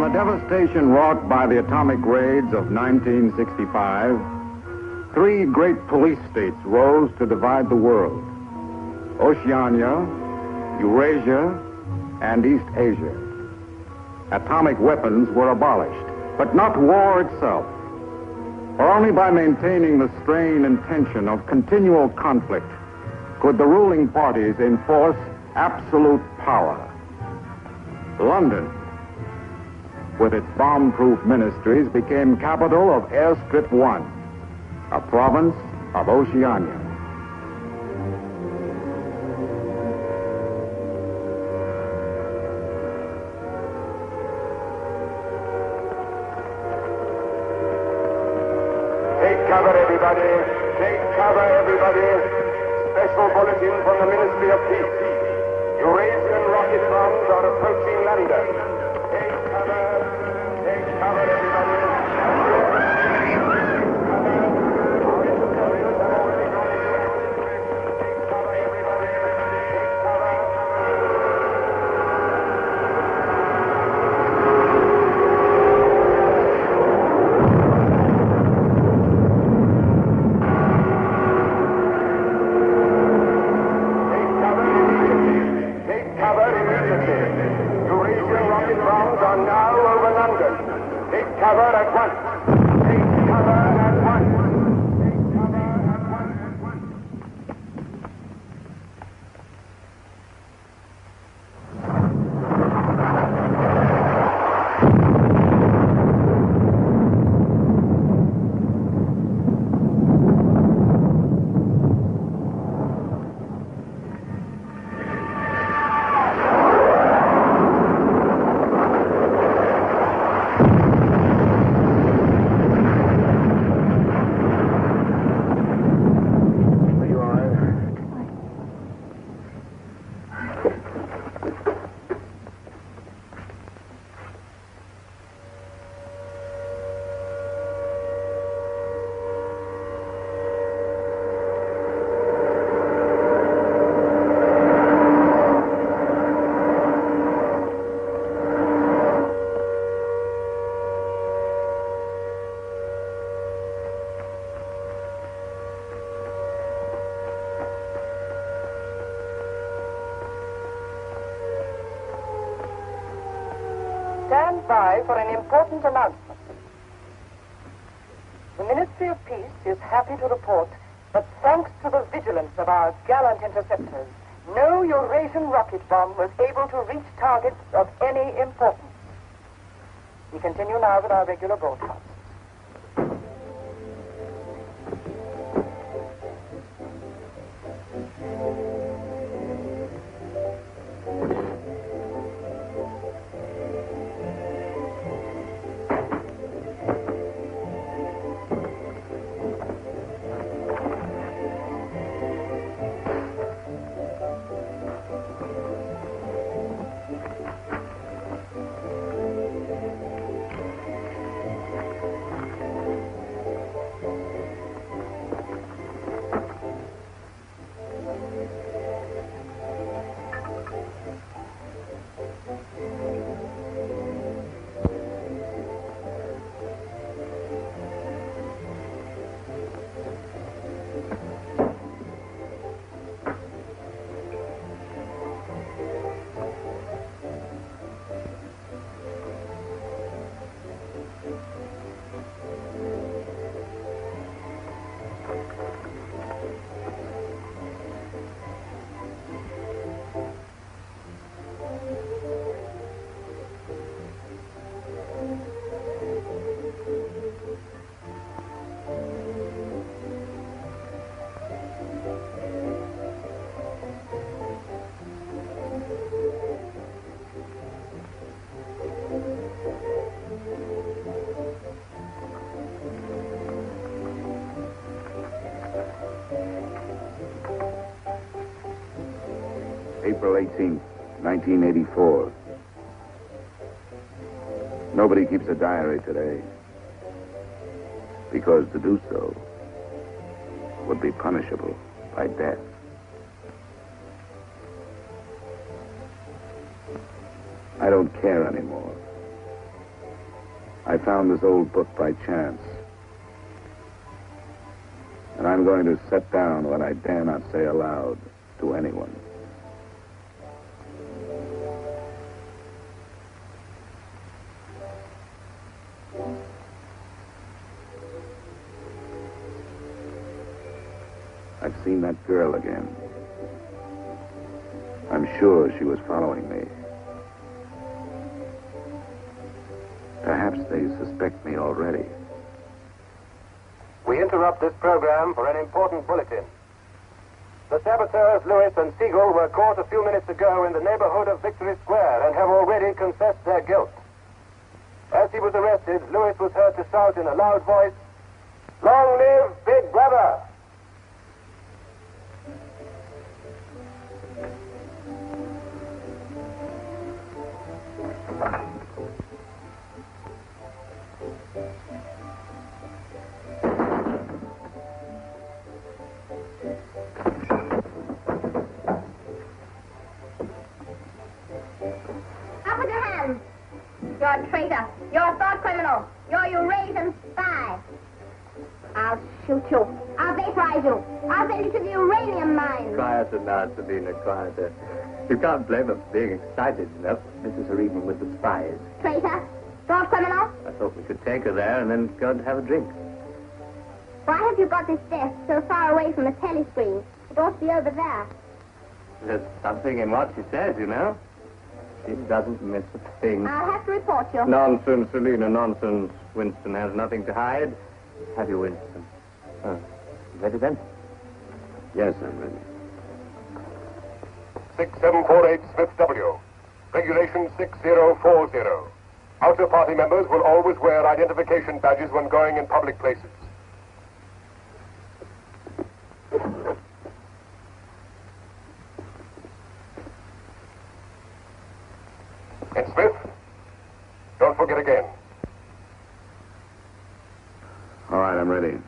the devastation wrought by the atomic raids of 1965, three great police states rose to divide the world: Oceania, Eurasia, and East Asia. Atomic weapons were abolished, but not war itself. For only by maintaining the strain and tension of continual conflict could the ruling parties enforce absolute power. London, with its bomb-proof ministries, became capital of Airstrip 1, a province of Oceania. Take cover, everybody. Take cover, everybody. Special bulletin from the Ministry of Peace. Eurasian rocket bombs are approaching London. Take cover, everybody. Stand by for an important announcement. The Ministry of Peace is happy to report that thanks to the vigilance of our gallant interceptors, no Eurasian rocket bomb was able to reach targets of any importance. We continue now with our regular broadcast. April 18th, 1984. Nobody keeps a diary today, because to do so would be punishable by death. I don't care anymore. I found this old book by chance. And I'm going to set down what I dare not say aloud to anyone. I've seen that girl again. I'm sure she was following me. Perhaps they suspect me already. We interrupt this program for an important bulletin. The saboteurs Lewis and Siegel were caught a few minutes ago in the neighborhood of Victory Square and have already confessed their guilt. As he was arrested, Lewis was heard to shout in a loud voice, "Long live Big Brother!" Up with your hands. You're a traitor. You're a thought criminal. You're a Eurasian spy. I'll shoot you. I'll vaporize you. I'll send you to the uranium mine. Quieter now, Sabina, quieter. You can't blame us for being excited enough. Mrs. Her even with the spies. Traitor. Thought criminal. I thought we could take her there and then go and have a drink. Why have you got this desk so far away from the telescreen? It ought to be over there. There's something in what she says, you know. She doesn't miss a thing. I'll have to report you. Nonsense, Selina, nonsense. Winston has nothing to hide. Have you, Winston? Oh, ready then? Yes, I'm ready. 6748 Smith W. Regulation 6040. Outer party members will always wear identification badges when going in public places. And Smith, don't forget again. All right, I'm ready.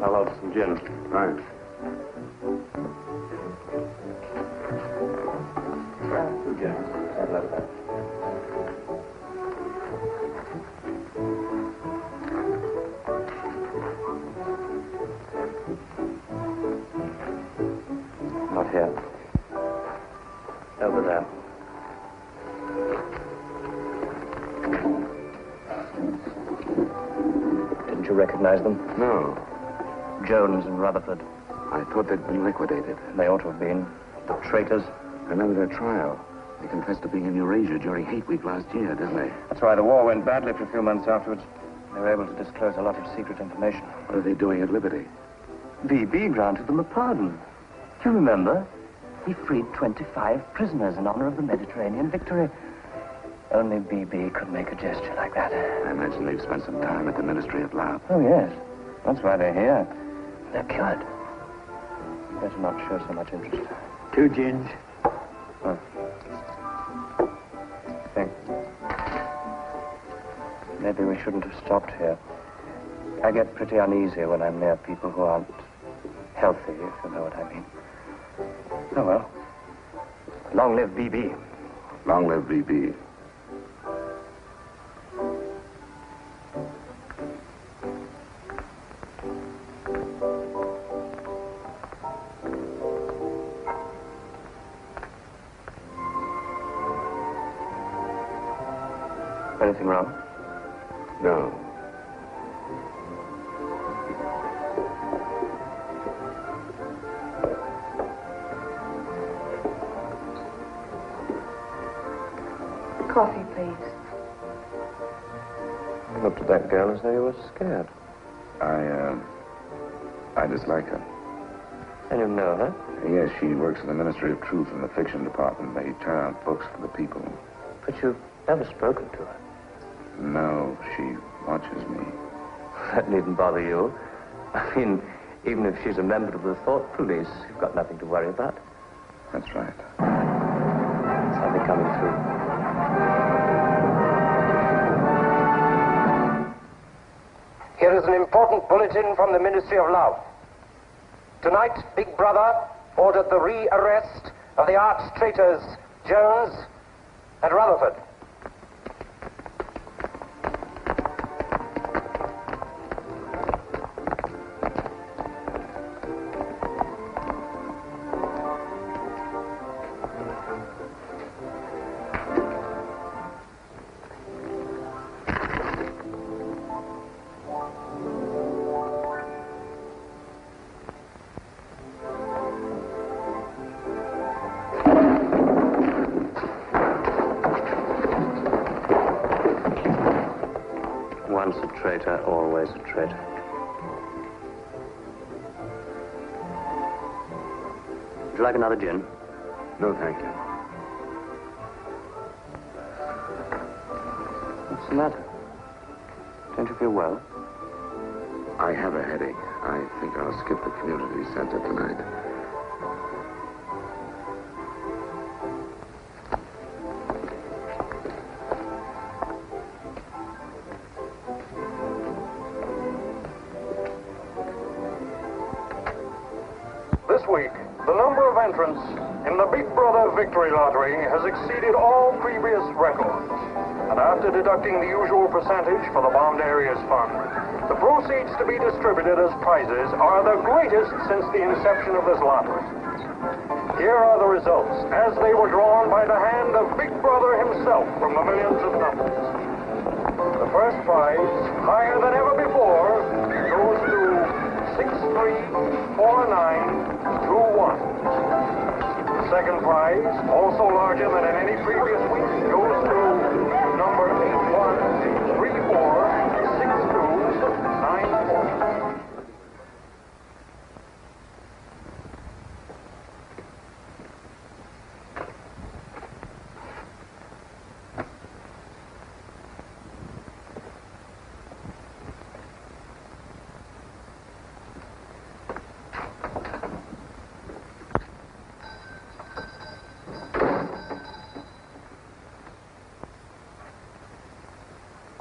I'll have some gin. Right. Two gins. I'd love that. Not here. Over there. Didn't you recognize them? No, Jones and Rutherford. I thought they'd been liquidated. They ought to have been. The traitors. Remember their trial? They confessed to being in Eurasia during Hate Week last year, didn't they? That's why the war went badly for a few months afterwards. They were able to disclose a lot of secret information. What are they doing at liberty? VB granted them a pardon. Do you remember? He freed 25 prisoners in honor of the Mediterranean victory. Only BB could make a gesture like that. I imagine they've spent some time at the Ministry of Love. Oh, yes. That's why they're here. They're cured. Better not show so much interest. 2 gins. Oh. Thanks. Maybe we shouldn't have stopped here. I get pretty uneasy when I'm near people who aren't healthy, if you know what I mean. Oh, well. Long live BB. Long live VB. Anything wrong? No. Coffee, please. You looked at that girl as though you were scared. I dislike her. And you know her? Yes, she works in the Ministry of Truth in the fiction department. They turn out books for the people. But you've never spoken to her. No, she watches me. That needn't bother you. I mean, even if she's a member of the thought police, you've got nothing to worry about. That's right. Something coming through. Here is an important bulletin from the Ministry of Love. Tonight, Big Brother ordered the re-arrest of the arch traitors Jones and Rutherford. Once a traitor, always a traitor. Would you like another gin? No, thank you. What's the matter? Don't you feel well? I have a headache. I think I'll skip the community center tonight. This week, the number of entrants in the Big Brother Victory Lottery has exceeded all previous records. And after deducting the usual percentage for the Bombed Areas Fund, the proceeds to be distributed as prizes are the greatest since the inception of this lottery. Here are the results as they were drawn by the hand of Big Brother himself from the millions of numbers. The first prize, higher than ever before, goes to 634921. The second prize, also larger than in any previous week, goes to number 81346294.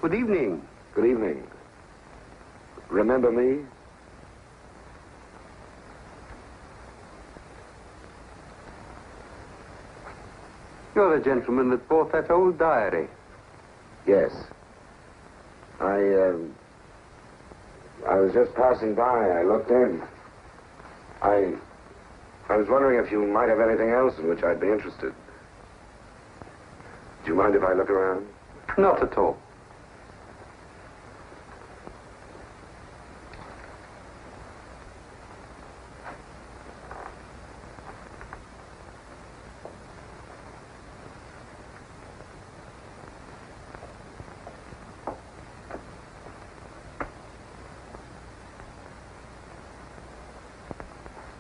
Good evening. Good evening. Remember me? You're the gentleman that bought that old diary. Yes. I was just passing by. I looked in. I was wondering if you might have anything else in which I'd be interested. Do you mind if I look around? Not at all.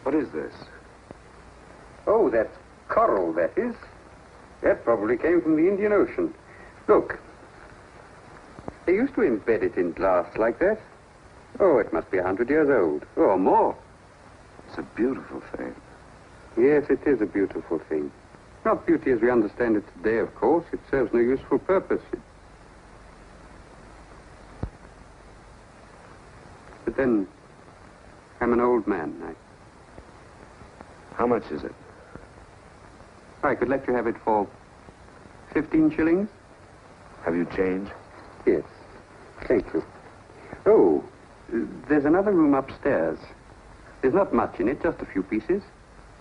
What is this? Oh, that's coral, that is. That probably came from the Indian Ocean. Look. They used to embed it in glass like that. Oh, it must be 100 years old, or more. It's a beautiful thing. Yes, it is a beautiful thing. Not beauty as we understand it today, of course. It serves no useful purpose. But then, I'm an old man. How much is it? I could let you have it for 15 shillings. Have you change? Yes. Thank you. Oh, there's another room upstairs. There's not much in it, just a few pieces.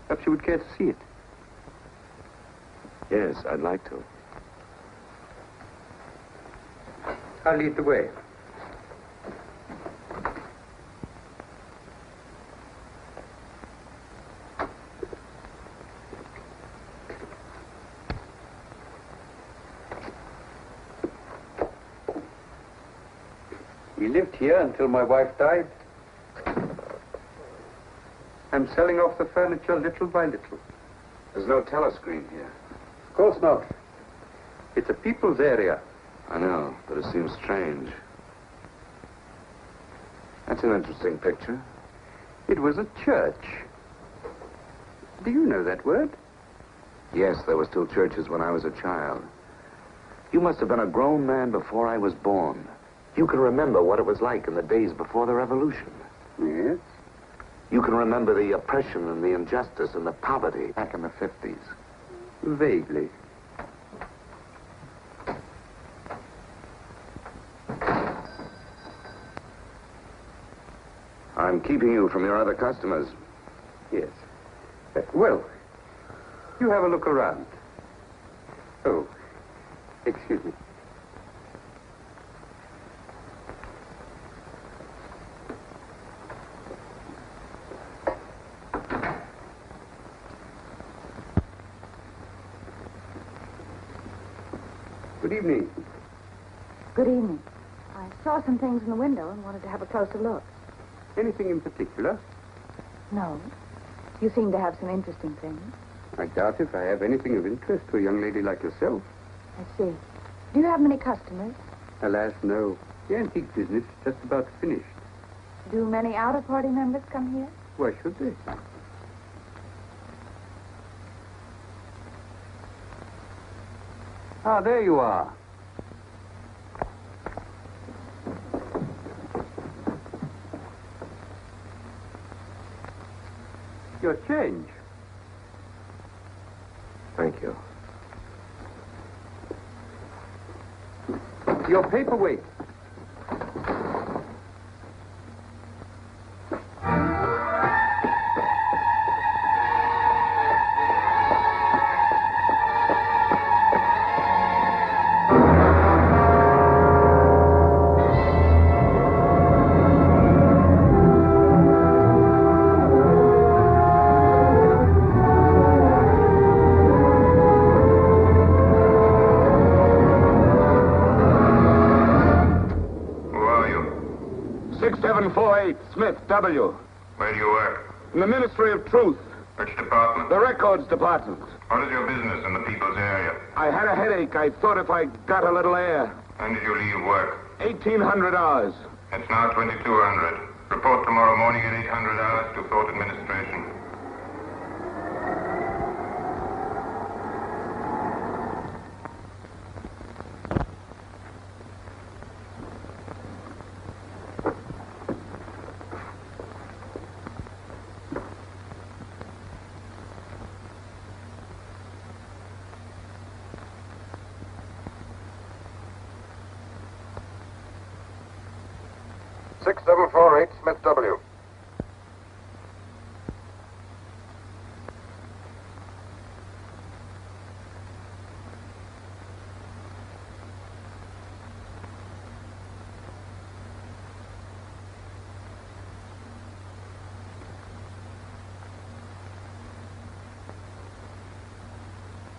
Perhaps you would care to see it. Yes, I'd like to. I'll lead the way. We lived here until my wife died. I'm selling off the furniture little by little. There's no telescreen here. Of course not. It's a people's area. I know, but it seems strange. That's an interesting picture. It was a church. Do you know that word? Yes, there were still churches when I was a child. You must have been a grown man before I was born. You can remember what it was like in the days before the revolution. Yes? You can remember the oppression and the injustice and the poverty back in the 50s. Vaguely. I'm keeping you from your other customers. Yes. Well, you have a look around. Oh, excuse me. Good evening. Good evening. I saw some things in the window and wanted to have a closer look. Anything in particular? No. You seem to have some interesting things. I doubt if I have anything of interest to a young lady like yourself. I see. Do you have many customers? Alas, no. The antique business is just about finished. Do many outer-party members come here? Why should they? Ah, there you are. Your change. Thank you. Your paperweight. Smith, W. Where do you work? In the Ministry of Truth. Which department? The Records Department. What is your business in the people's area? I had a headache. I thought if I got a little air. When did you leave work? 1,800 hours. It's now 2200. Report tomorrow morning at 800 hours to Port Administration. Smith W.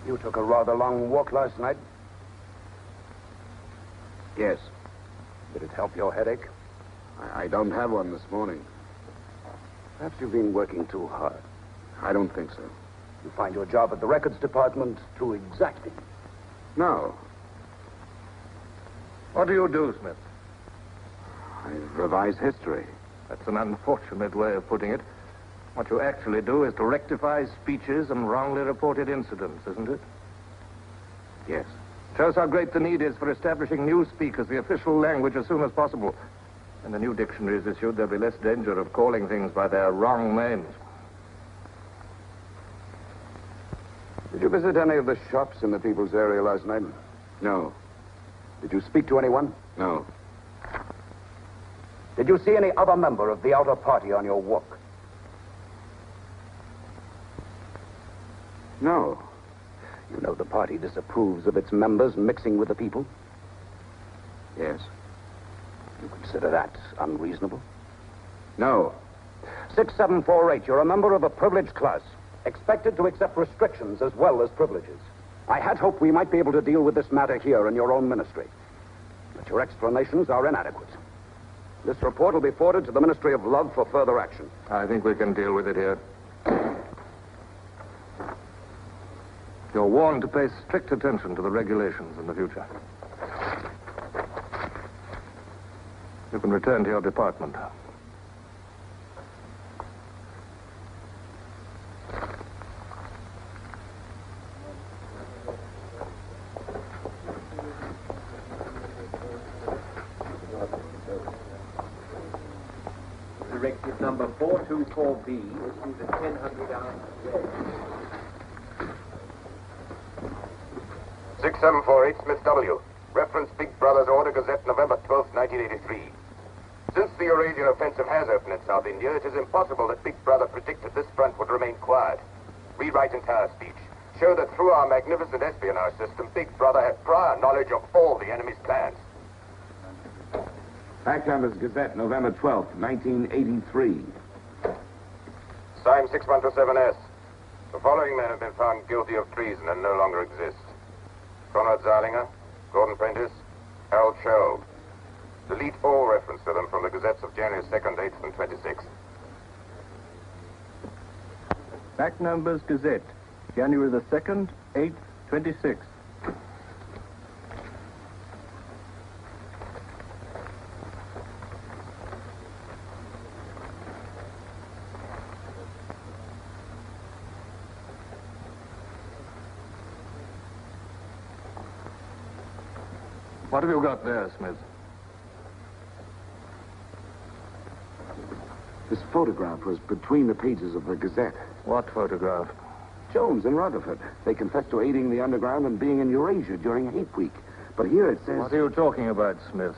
You took a rather long walk last night. Yes. Did it help your headache? I don't have one this morning. Perhaps you've been working too hard. I don't think so. You find your job at the records department too exacting. No. What do you do, Smith? I revise history. That's an unfortunate way of putting it. What you actually do is to rectify speeches and wrongly reported incidents, isn't it? Yes. Shows how great the need is for establishing newspeak as the official language as soon as possible. When the new dictionary is issued, there'll be less danger of calling things by their wrong names. Did you visit any of the shops in the people's area last night? No. Did you speak to anyone? No. Did you see any other member of the outer party on your walk? No. You know the party disapproves of its members mixing with the people? Yes. You consider that unreasonable? No. 6748, you're a member of a privileged class, expected to accept restrictions as well as privileges. I had hoped we might be able to deal with this matter here in your own ministry. But your explanations are inadequate. This report will be forwarded to the Ministry of Love for further action. I think we can deal with it here. You're warned to pay strict attention to the regulations in the future. You can return to your department. Directive number 424B, issued at 1000 hours today. 6748 Smith W. Reference Big Brother's Order Gazette, November 12, 1983. Since the Eurasian offensive has opened in South India, it is impossible that Big Brother predicted this front would remain quiet. Rewrite entire speech. Show that through our magnificent espionage system, Big Brother had prior knowledge of all the enemy's plans. Fact Numbers Gazette, November 12th, 1983. Signed 6127S. The following men have been found guilty of treason and no longer exist. Conrad Zarlinger, Gordon Prentice, Harold Sherrill. Delete all reference to them from the gazettes of January 2nd, 8th, and 26th. Fact Numbers Gazette, January the 2nd, 8th, 26th. What have you got there, Smith? This photograph was between the pages of the Gazette. What photograph? Jones and Rutherford. They confessed to aiding the underground and being in Eurasia during Hate Week. But here it says... What are you talking about, Smith?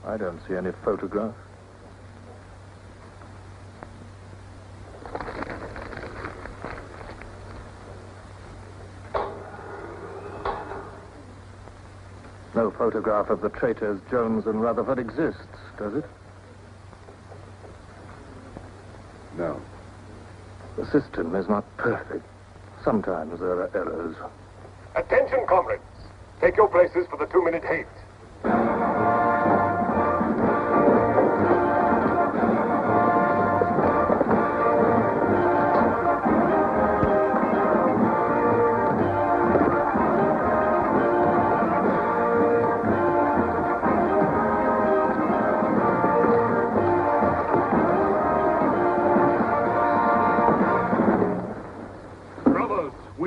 I don't see any photograph. No photograph of the traitors Jones and Rutherford exists, does it? No. The system is not perfect. Sometimes there are errors. Attention, comrades. Take your places for the 2-minute hate.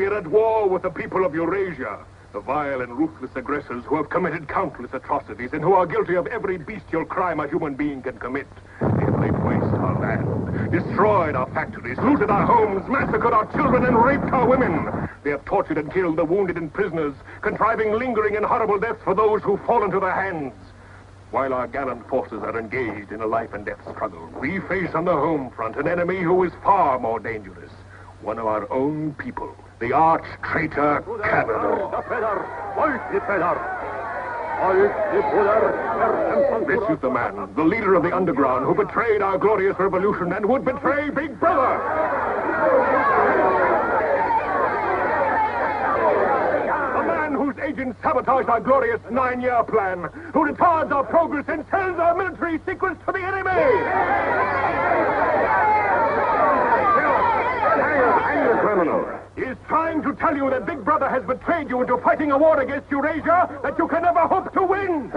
At war with the people of Eurasia, the vile and ruthless aggressors who have committed countless atrocities and who are guilty of every bestial crime a human being can commit. They have laid waste our land, destroyed our factories, looted our homes, massacred our children, and raped our women. They have tortured and killed the wounded and prisoners, contriving lingering and horrible deaths for those who fall into their hands. While our gallant forces are engaged in a life and death struggle, we face on the home front an enemy who is far more dangerous. One of our own people. The arch-traitor Canada. This is the man, the leader of the underground, who betrayed our glorious revolution and would betray Big Brother. The man whose agents sabotaged our glorious 9-year plan, who retards our progress and sells our military secrets to the enemy. Hang the criminal. Is trying to tell you that Big Brother has betrayed you into fighting a war against Eurasia that you can never hope to win.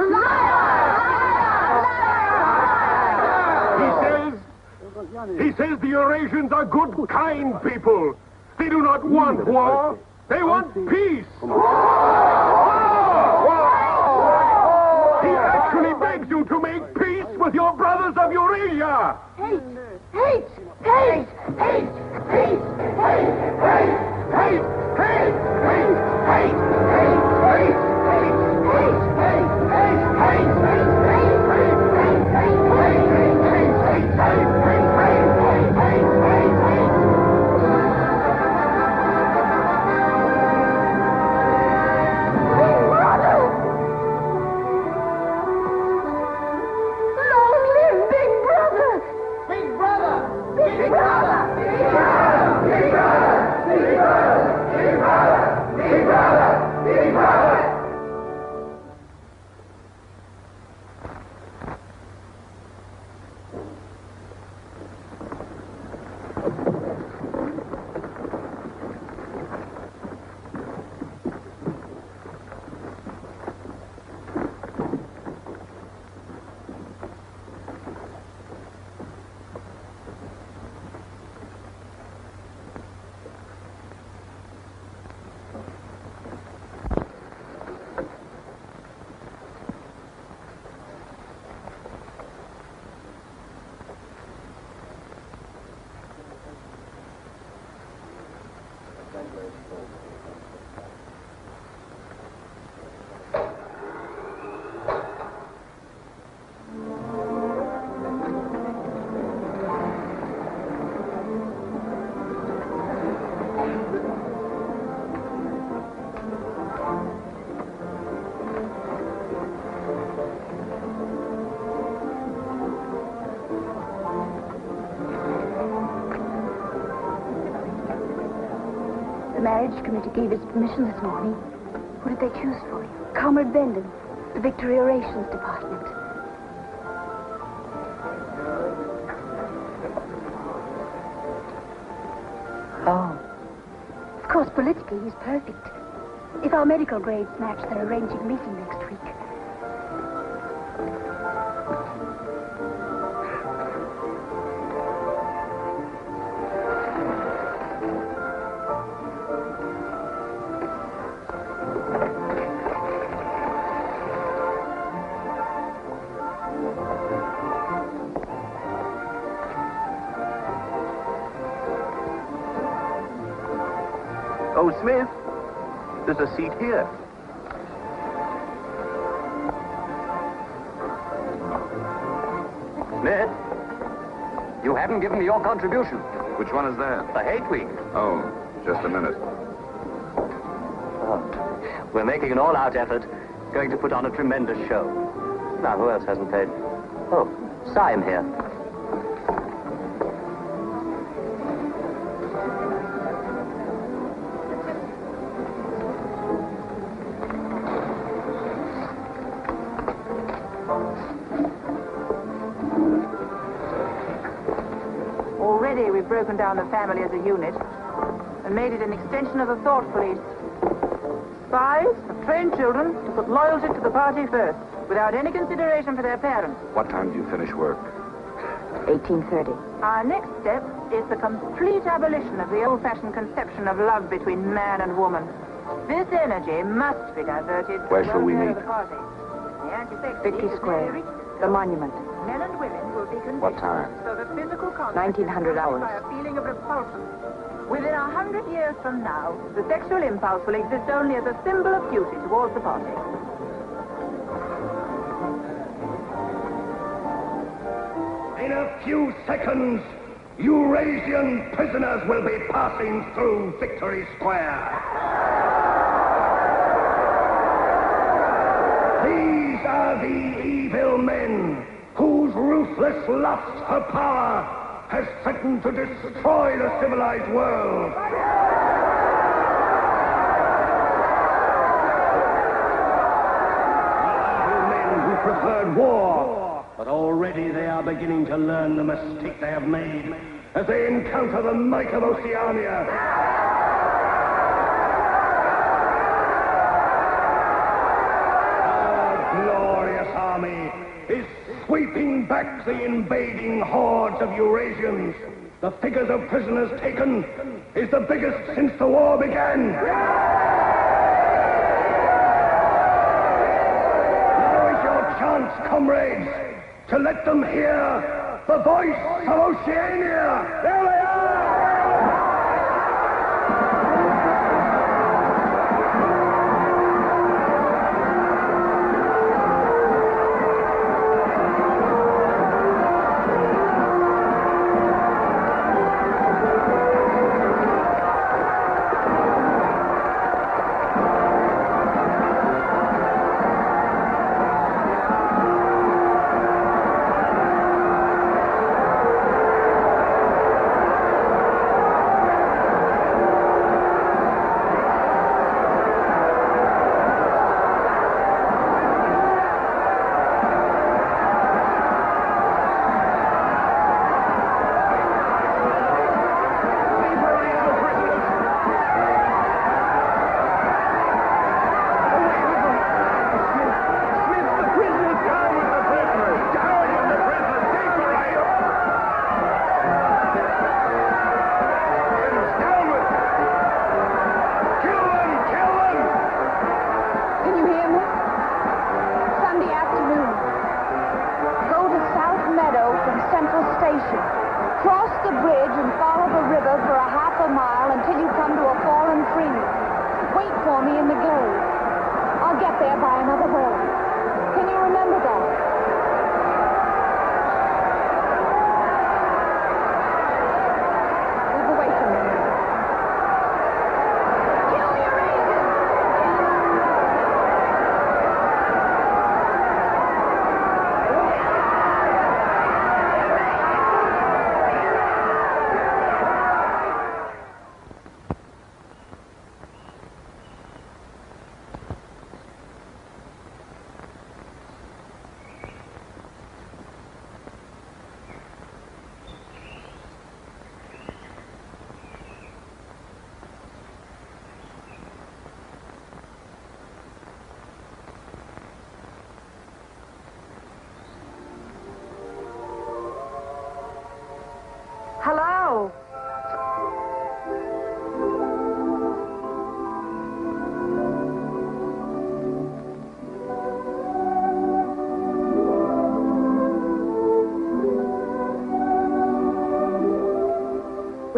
He says the Eurasians are good, kind people. They do not want war. They want peace. He actually begs you to make peace with your brothers of Eurasia. Hate! Hate! Hate! Hate! Hate! Hate! Hate! Hate! Hate! Hate! Hate! Long live Big Brother! Big Brother! The marriage committee gave us permission this morning. Who did they choose for you? Comrade Benden, the Victory Orations Department. Oh. Of course, politically, he's perfect. If our medical grades match, they're arranging a meeting next week. Oh, Smith, there's a seat here. Smith, you haven't given me your contribution. Which one is that? The Hate Week. Oh, just a minute. Oh, we're making an all-out effort, going to put on a tremendous show. Now, who else hasn't paid? Oh, Syme here. Already we've broken down the family as a unit and made it an extension of the thought police. Spies have trained children to put loyalty to the party first, without any consideration for their parents. What time do you finish work? 18:30. Our next step is the complete abolition of the old-fashioned conception of love between man and woman. This energy must be diverted. Where shall we meet? The party. The anti-sex 50 Square. The monument. Men and women will be conditioned What time? so that physical contact 1900 is hours. by a feeling of repulsion. Within 100 years from now, the sexual impulse will exist only as a symbol of duty towards the party. In a few seconds, Eurasian prisoners will be passing through Victory Square. These are the evil men whose ruthless lust for power has threatened to destroy the civilized world. The evil men who preferred war, but already they are beginning to learn the mistake they have made as they encounter the might of Oceania. Army is sweeping back the invading hordes of Eurasians. The figures of prisoners taken is the biggest since the war began. Now is your chance, comrades, to let them hear the voice of Oceania. There they are!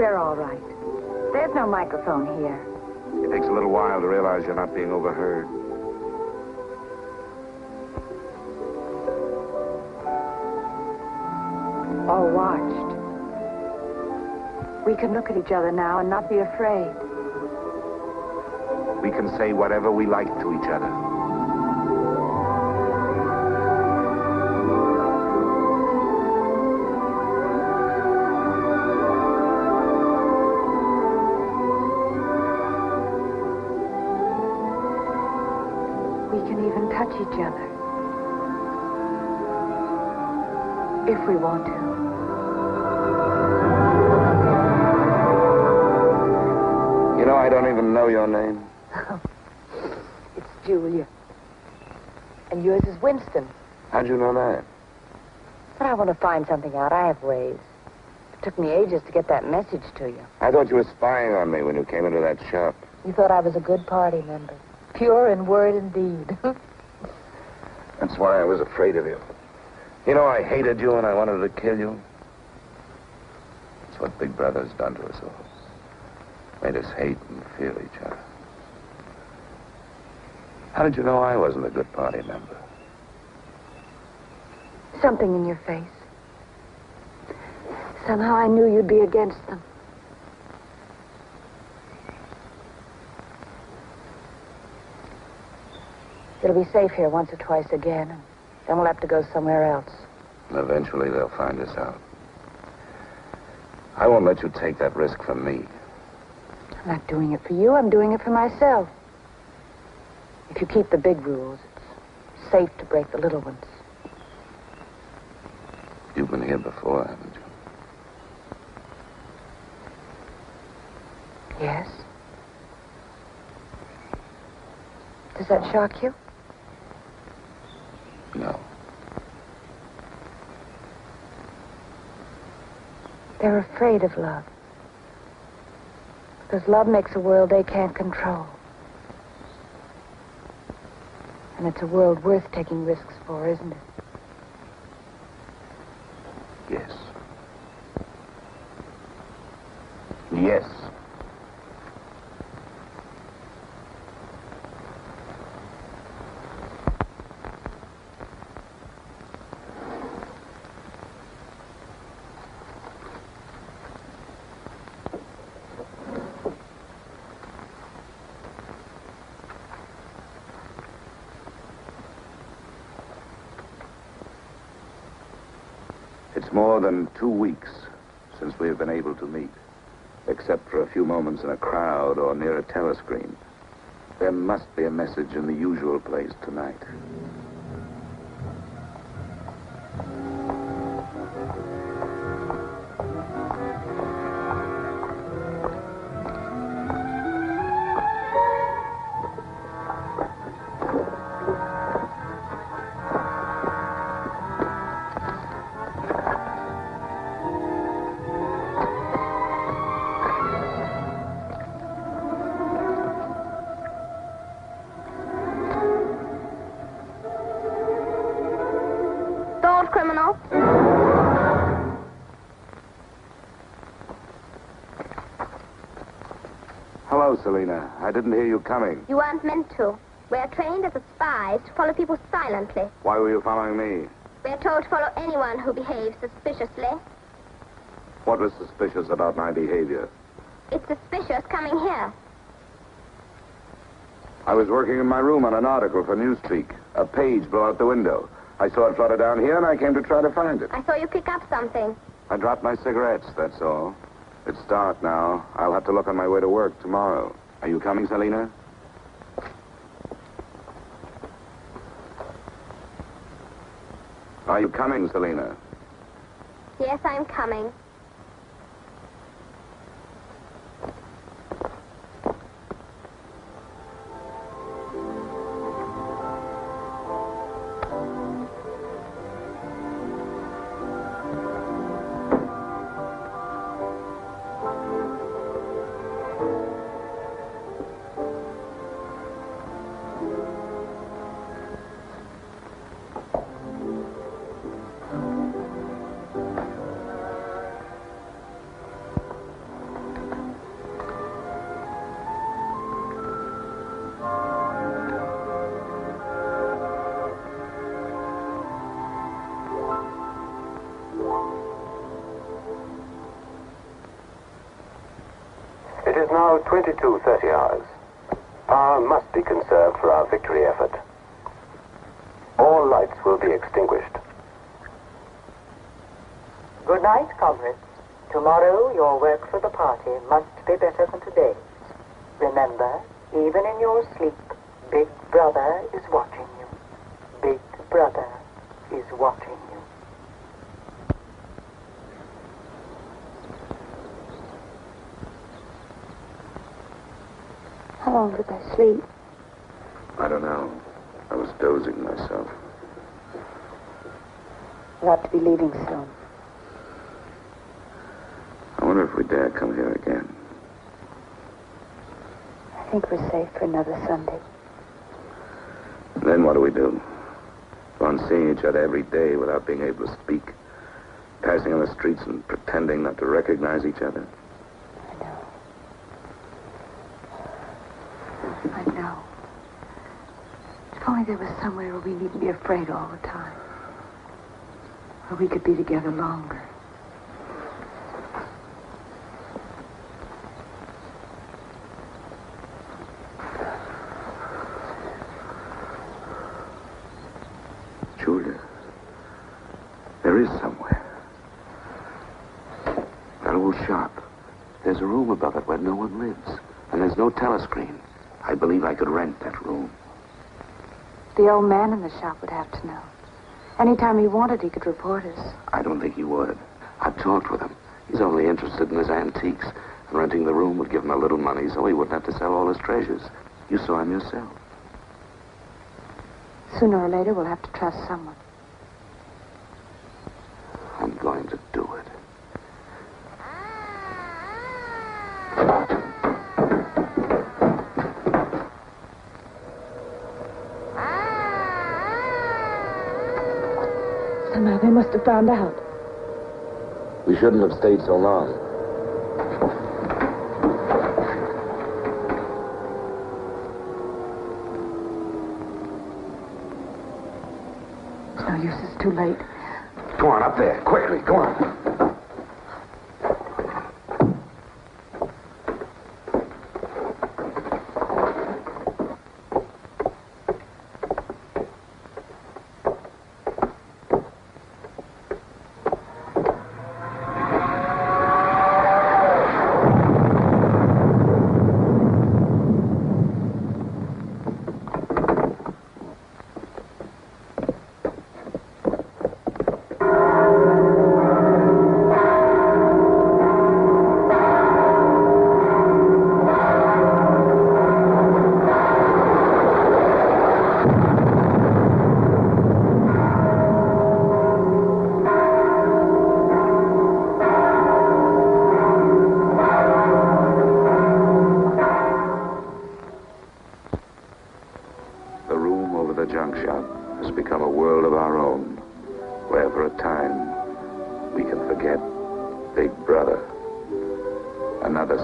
We're all right. There's no microphone here. It takes a little while to realize you're not being overheard. Or watched. We can look at each other now and not be afraid. We can say whatever we like to each other. We can even touch each other. If we want to. You know, I don't even know your name. It's Julia. And yours is Winston. How'd you know that? But I want to find something out. I have ways. It took me ages to get that message to you. I thought you were spying on me when you came into that shop. You thought I was a good party member. Pure in word and deed. That's why I was afraid of you. You know, I hated you and I wanted to kill you. That's what Big Brother's done to us all. Made us hate and fear each other. How did you know I wasn't a good party member? Something in your face. Somehow I knew you'd be against them. It'll be safe here once or twice again, and then we'll have to go somewhere else. And eventually they'll find us out. I won't let you take that risk from me. I'm not doing it for you. I'm doing it for myself. If you keep the big rules, it's safe to break the little ones. You've been here before, haven't you? Yes. Does that shock you? No. They're afraid of love. Because love makes a world they can't control. And it's a world worth taking risks for, isn't it? Yes. Yes. It's more than 2 weeks since we have been able to meet, except for a few moments in a crowd or near a telescreen. There must be a message in the usual place tonight. Criminal. Hello, Selena. I didn't hear you coming. You weren't meant to. We're trained as spies to follow people silently. Why were you following me? We're told to follow anyone who behaves suspiciously. What was suspicious about my behavior? It's suspicious coming here. I was working in my room on an article for Newspeak. A page blew out the window. I saw it flutter down here, and I came to try to find it. I saw you pick up something. I dropped my cigarettes, that's all. It's dark now. I'll have to look on my way to work tomorrow. Are you coming, Selena? Are you coming, Selena? Yes, I'm coming. is now 22:30 hours. Power must be conserved for our victory effort. All lights will be extinguished. Good night, comrades. Tomorrow, your work for the party must be better than today. Remember, even in your sleep, Big Brother is watching you. Big Brother is watching you. How long did I sleep? I don't know. I was dozing myself. We'll have to be leaving soon. I wonder if we dare come here again. I think we're safe for another Sunday. Then what do we do? Go on seeing each other every day without being able to speak? Passing on the streets and pretending not to recognize each other? I know. If only there was somewhere where we needn't be afraid all the time. Where we could be together longer. Julia, there is somewhere. That old shop. There's a room above it where no one lives. And there's no telescreen. I believe I could rent that room. The old man in the shop would have to know. Anytime he wanted, he could report us. I don't think he would. I've talked with him. He's only interested in his antiques. And renting the room would give him a little money so he wouldn't have to sell all his treasures. You saw him yourself. Sooner or later, we'll have to trust someone. I'm going to do it. Somehow they must have found out. We shouldn't have stayed so long. It's no use, it's too late. Go on, up there. Quickly, go on.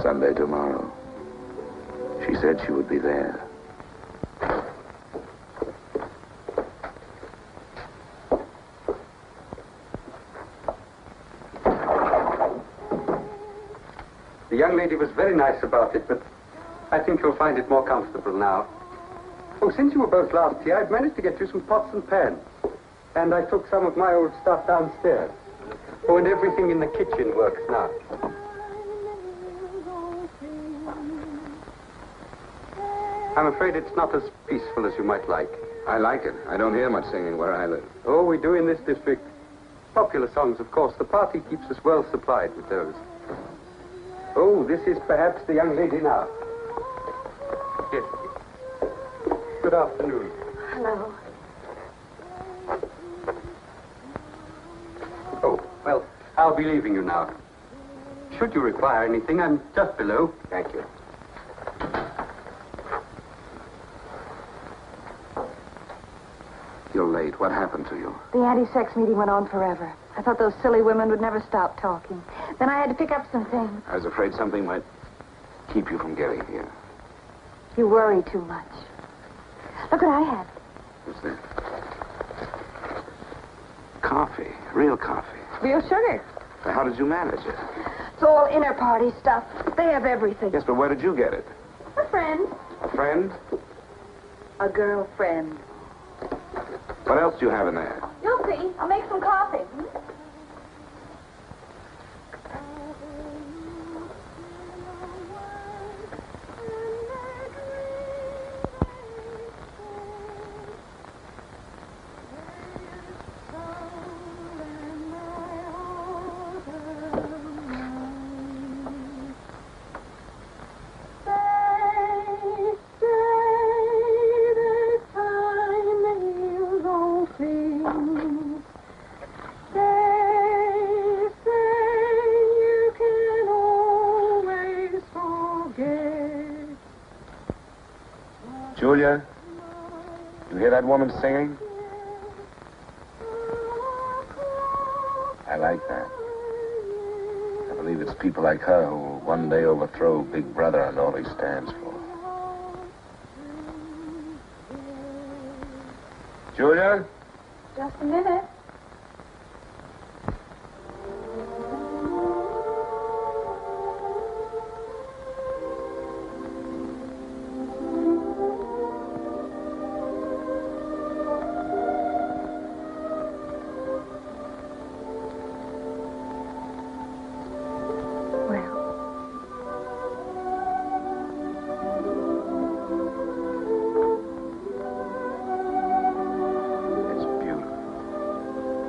Sunday tomorrow. She said she would be there. The young lady was very nice about it, but I think you'll find it more comfortable now. Oh, since you were both last here, I've managed to get you some pots and pans. And I took some of my old stuff downstairs. Oh, and everything in the kitchen works now. I'm afraid it's not as peaceful as you might like. I like it. I don't hear much singing where I live. Oh, we do in this district. Popular songs, of course. The party keeps us well supplied with those. Oh, this is perhaps the young lady now. Yes. Good afternoon. Hello. Oh, well, I'll be leaving you now. Should you require anything, I'm just below. Thank you. You're late. What happened to you? The anti-sex meeting went on forever. I thought those silly women would never stop talking. Then I had to pick up some things. I was afraid something might keep you from getting here. You worry too much. Look what I had. What's that? Coffee. Real coffee. Real sugar. How did you manage it? It's all inner party stuff. They have everything. Yes, but where did you get it? A friend. A friend? A girlfriend. What else do you have in there? You'll see. I'll make some coffee. Julia, you hear that woman singing? I like that. I believe it's people like her who will one day overthrow Big Brother and all he stands for. Julia? Just a minute.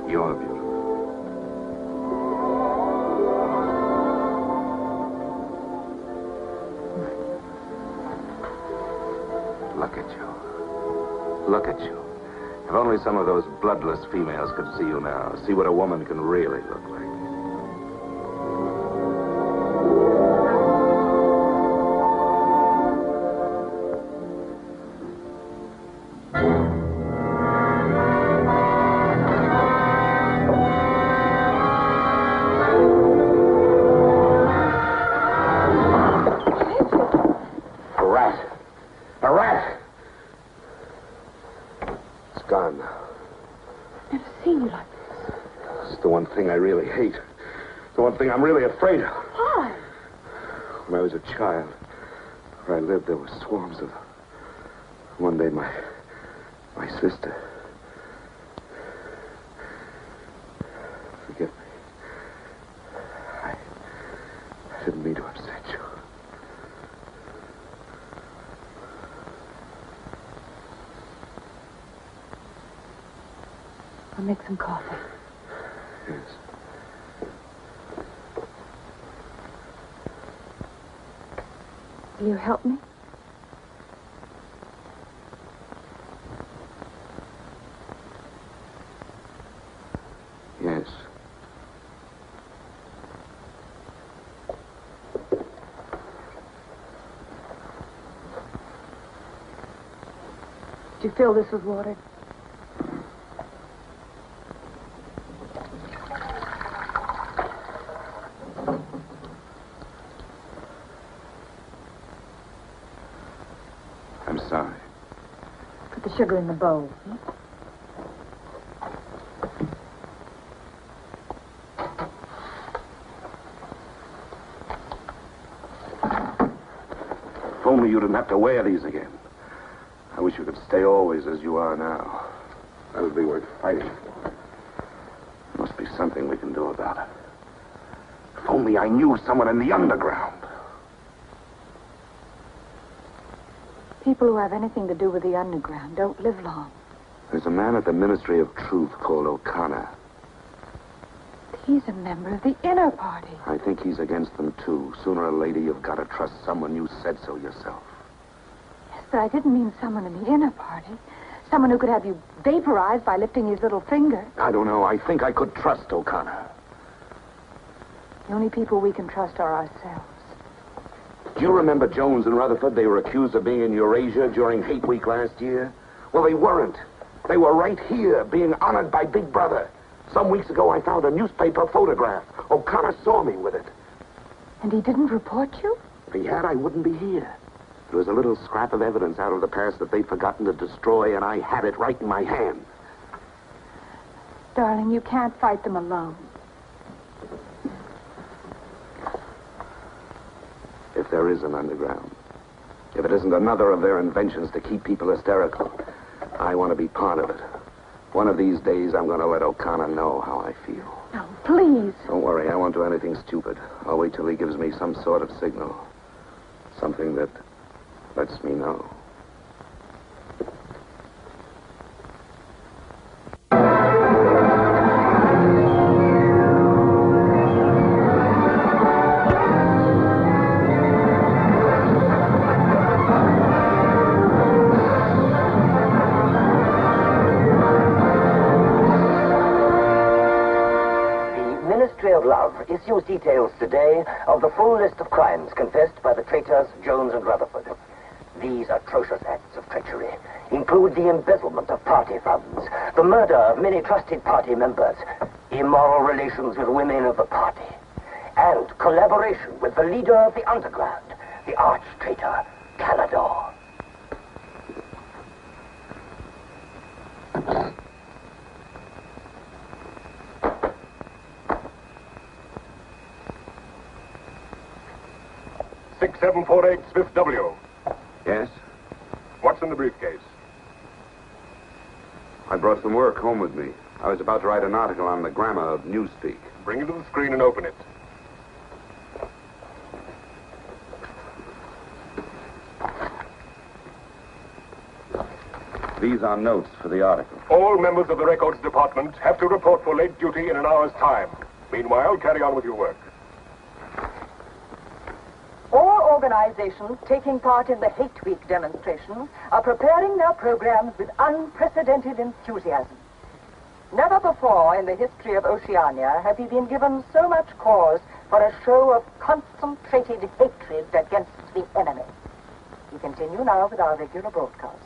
You're beautiful. Look at you. Look at you. If only some of those bloodless females could see you now, see what a woman can really look like. I really hate. The one thing I'm really afraid of. Why? When I was a child, where I lived, there were swarms of them. One day, my sister. Forgive me. I didn't mean to upset you. I'll make some coffee. Yes. Will you help me? Yes. Did you fill this with water? I'm sorry. Put the sugar in the bowl. If only you didn't have to wear these again. I wish you could stay always as you are now. That would be worth fighting for. There must be something we can do about it. If only I knew someone in the underground. People who have anything to do with the underground don't live long. There's a man at the Ministry of Truth called O'Connor. He's a member of the inner party. I think he's against them, too. Sooner or later, you've got to trust someone. You said so yourself. Yes, but I didn't mean someone in the inner party. Someone who could have you vaporized by lifting his little finger. I don't know. I think I could trust O'Connor. The only people we can trust are ourselves. Do you remember Jones and Rutherford? They were accused of being in Eurasia during Hate Week last year. Well, they weren't. They were right here, being honored by Big Brother. Some weeks ago, I found a newspaper photograph. O'Connor saw me with it. And he didn't report you? If he had, I wouldn't be here. There was a little scrap of evidence out of the past that they'd forgotten to destroy, and I had it right in my hand. Darling, you can't fight them alone. if there is an underground. If it isn't another of their inventions to keep people hysterical, I want to be part of it. One of these days, I'm going to let O'Connor know how I feel. No, please. Don't worry, I won't do anything stupid. I'll wait till he gives me some sort of signal. Something that lets me know. Issues details today of the full list of crimes confessed by the traitors Jones and Rutherford. These atrocious acts of treachery include the embezzlement of party funds, the murder of many trusted party members, immoral relations with women of the party, and collaboration with the leader of the underground, the arch-traitor Canador. .748 Smith W. Yes? What's in the briefcase? I brought some work home with me. I was about to write an article on the grammar of newspeak. Bring it to the screen and open it. These are notes for the article. All members of the records department have to report for late duty in an hour's time. Meanwhile, carry on with your work. All organizations taking part in the Hate Week demonstration are preparing their programs with unprecedented enthusiasm. Never before in the history of Oceania have we been given so much cause for a show of concentrated hatred against the enemy. We continue now with our regular broadcasts.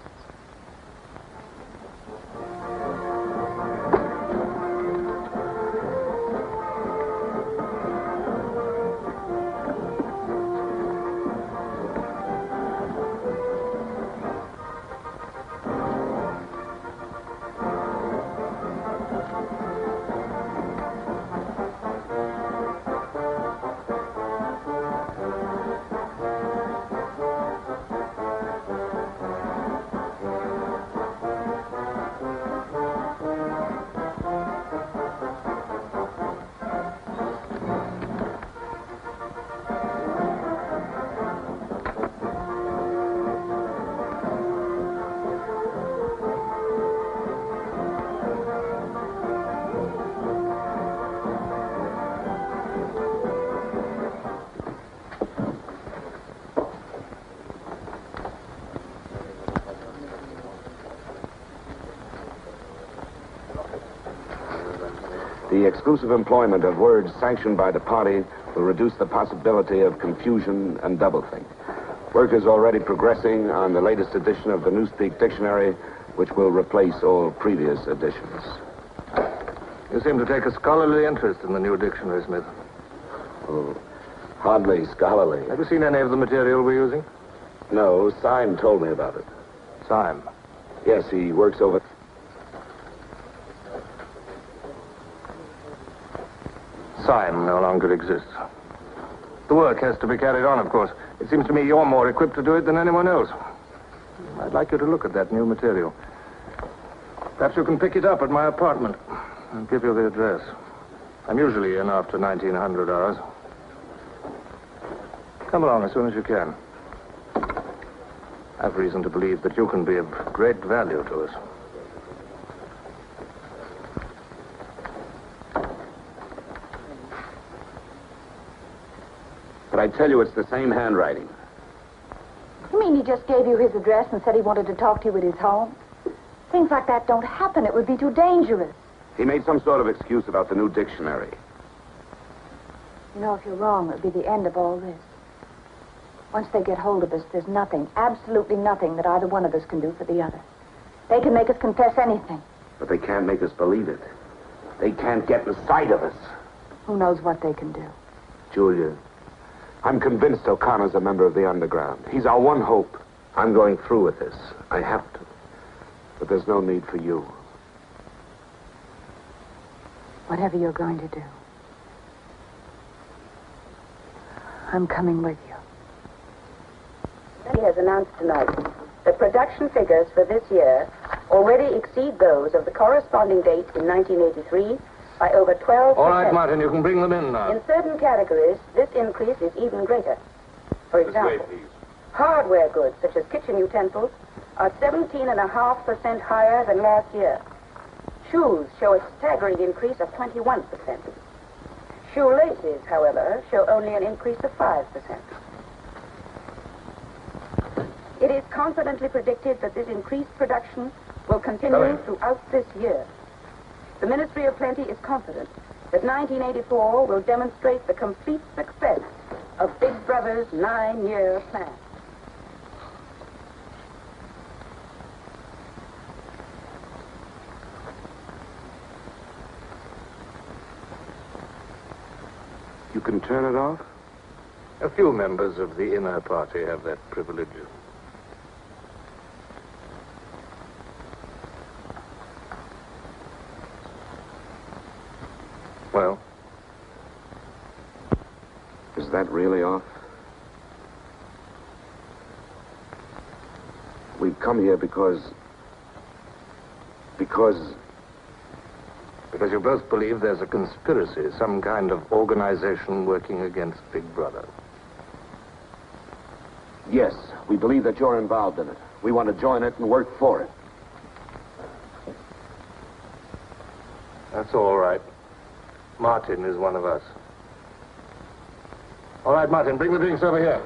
The exclusive employment of words sanctioned by the party will reduce the possibility of confusion and doublethink. Work is already progressing on the latest edition of the Newspeak Dictionary, which will replace all previous editions. You seem to take a scholarly interest in the new dictionary, Smith. Oh, hardly scholarly. Have you seen any of the material we're using? No, Syme told me about it. Syme? Yes, he works over... Syme no longer exists. The work has to be carried on, of course. It seems to me you're more equipped to do it than anyone else. I'd like you to look at that new material. Perhaps you can pick it up at my apartment. I'll give you the address. I'm usually in after 1900 hours. Come along as soon as you can. I've reason to believe that you can be of great value to us. But I tell you, it's the same handwriting. You mean he just gave you his address and said he wanted to talk to you at his home? Things like that don't happen. It would be too dangerous. He made some sort of excuse about the new dictionary. You know, if you're wrong, it would be the end of all this. Once they get hold of us, there's nothing, absolutely nothing that either one of us can do for the other. They can make us confess anything. But they can't make us believe it. They can't get in sight of us. Who knows what they can do? Julia, I'm convinced O'Connor's a member of the underground. He's our one hope. I'm going through with this. I have to. But there's no need for you. Whatever you're going to do, I'm coming with you. has announced tonight that production figures for this year already exceed those of the corresponding date in 1983 by over 12%. All right, Martin, you can bring them in now. In certain categories, this increase is even greater. For example, hardware goods such as kitchen utensils are 17.5% higher than last year. Shoes show a staggering increase of 21%. Shoelaces, however, show only an increase of 5%. It is confidently predicted that this increased production will continue throughout this year. The Ministry of Plenty is confident that 1984 will demonstrate the complete success of Big Brother's 9-year plan. You can turn it off? A few members of the inner party have that privilege. Well? Is that really off? We've come here because you both believe there's a conspiracy, some kind of organization working against Big Brother. Yes, we believe that you're involved in it. We want to join it and work for it. That's all right. Martin is one of us. All right, Martin, bring the drinks over here.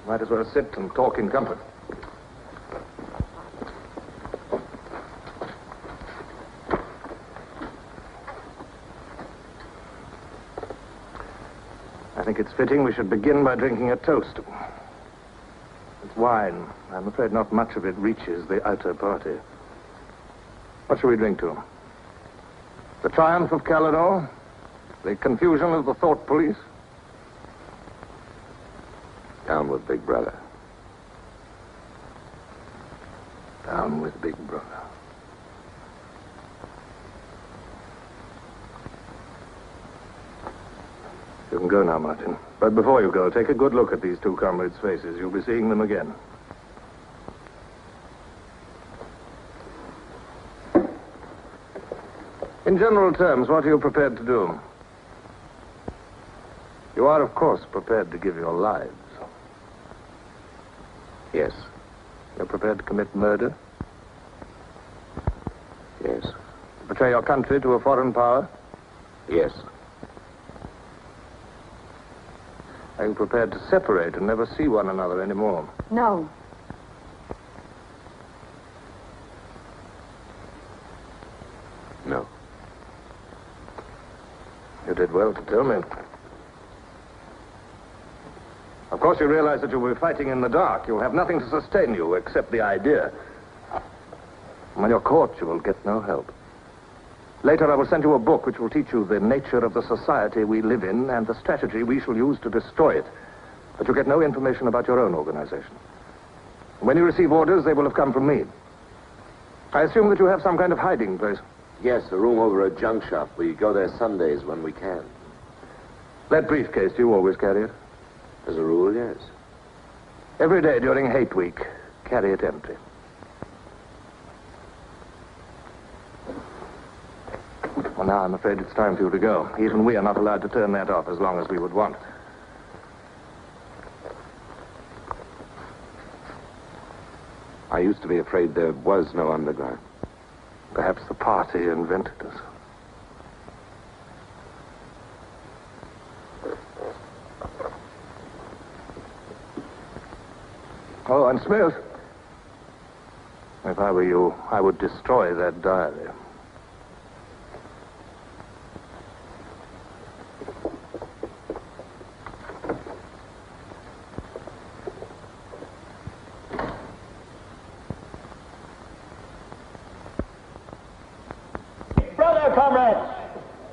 Might as well sit and talk in comfort. I think it's fitting we should begin by drinking a toast. It's wine. I'm afraid not much of it reaches the outer party. What shall we drink to? The triumph of Calidor? The confusion of the thought police? Down with Big Brother. Down with Big Brother. You can go now, Martin. But before you go, take a good look at these two comrades' faces. You'll be seeing them again. In general terms, what are you prepared to do? You are, of course, prepared to give your lives. Yes. You're prepared to commit murder? Yes. To betray your country to a foreign power? Yes. Are you prepared to separate and never see one another anymore? No. No. You did well to tell me. Of course, you realize that you'll be fighting in the dark. You'll have nothing to sustain you except the idea. When you're caught, you will get no help. Later, I will send you a book which will teach you the nature of the society we live in and the strategy we shall use to destroy it. But you'll get no information about your own organization. When you receive orders, they will have come from me. I assume that you have some kind of hiding place. Yes, a room over a junk shop. We go there Sundays when we can. That briefcase, do you always carry it? As a rule, yes. Every day during hate week, carry it empty. Well, now I'm afraid it's time for you to go. Even we are not allowed to turn that off as long as we would want. I used to be afraid there was no underground. Perhaps the party invented us. Oh, and Smith. If I were you, I would destroy that diary. Comrades,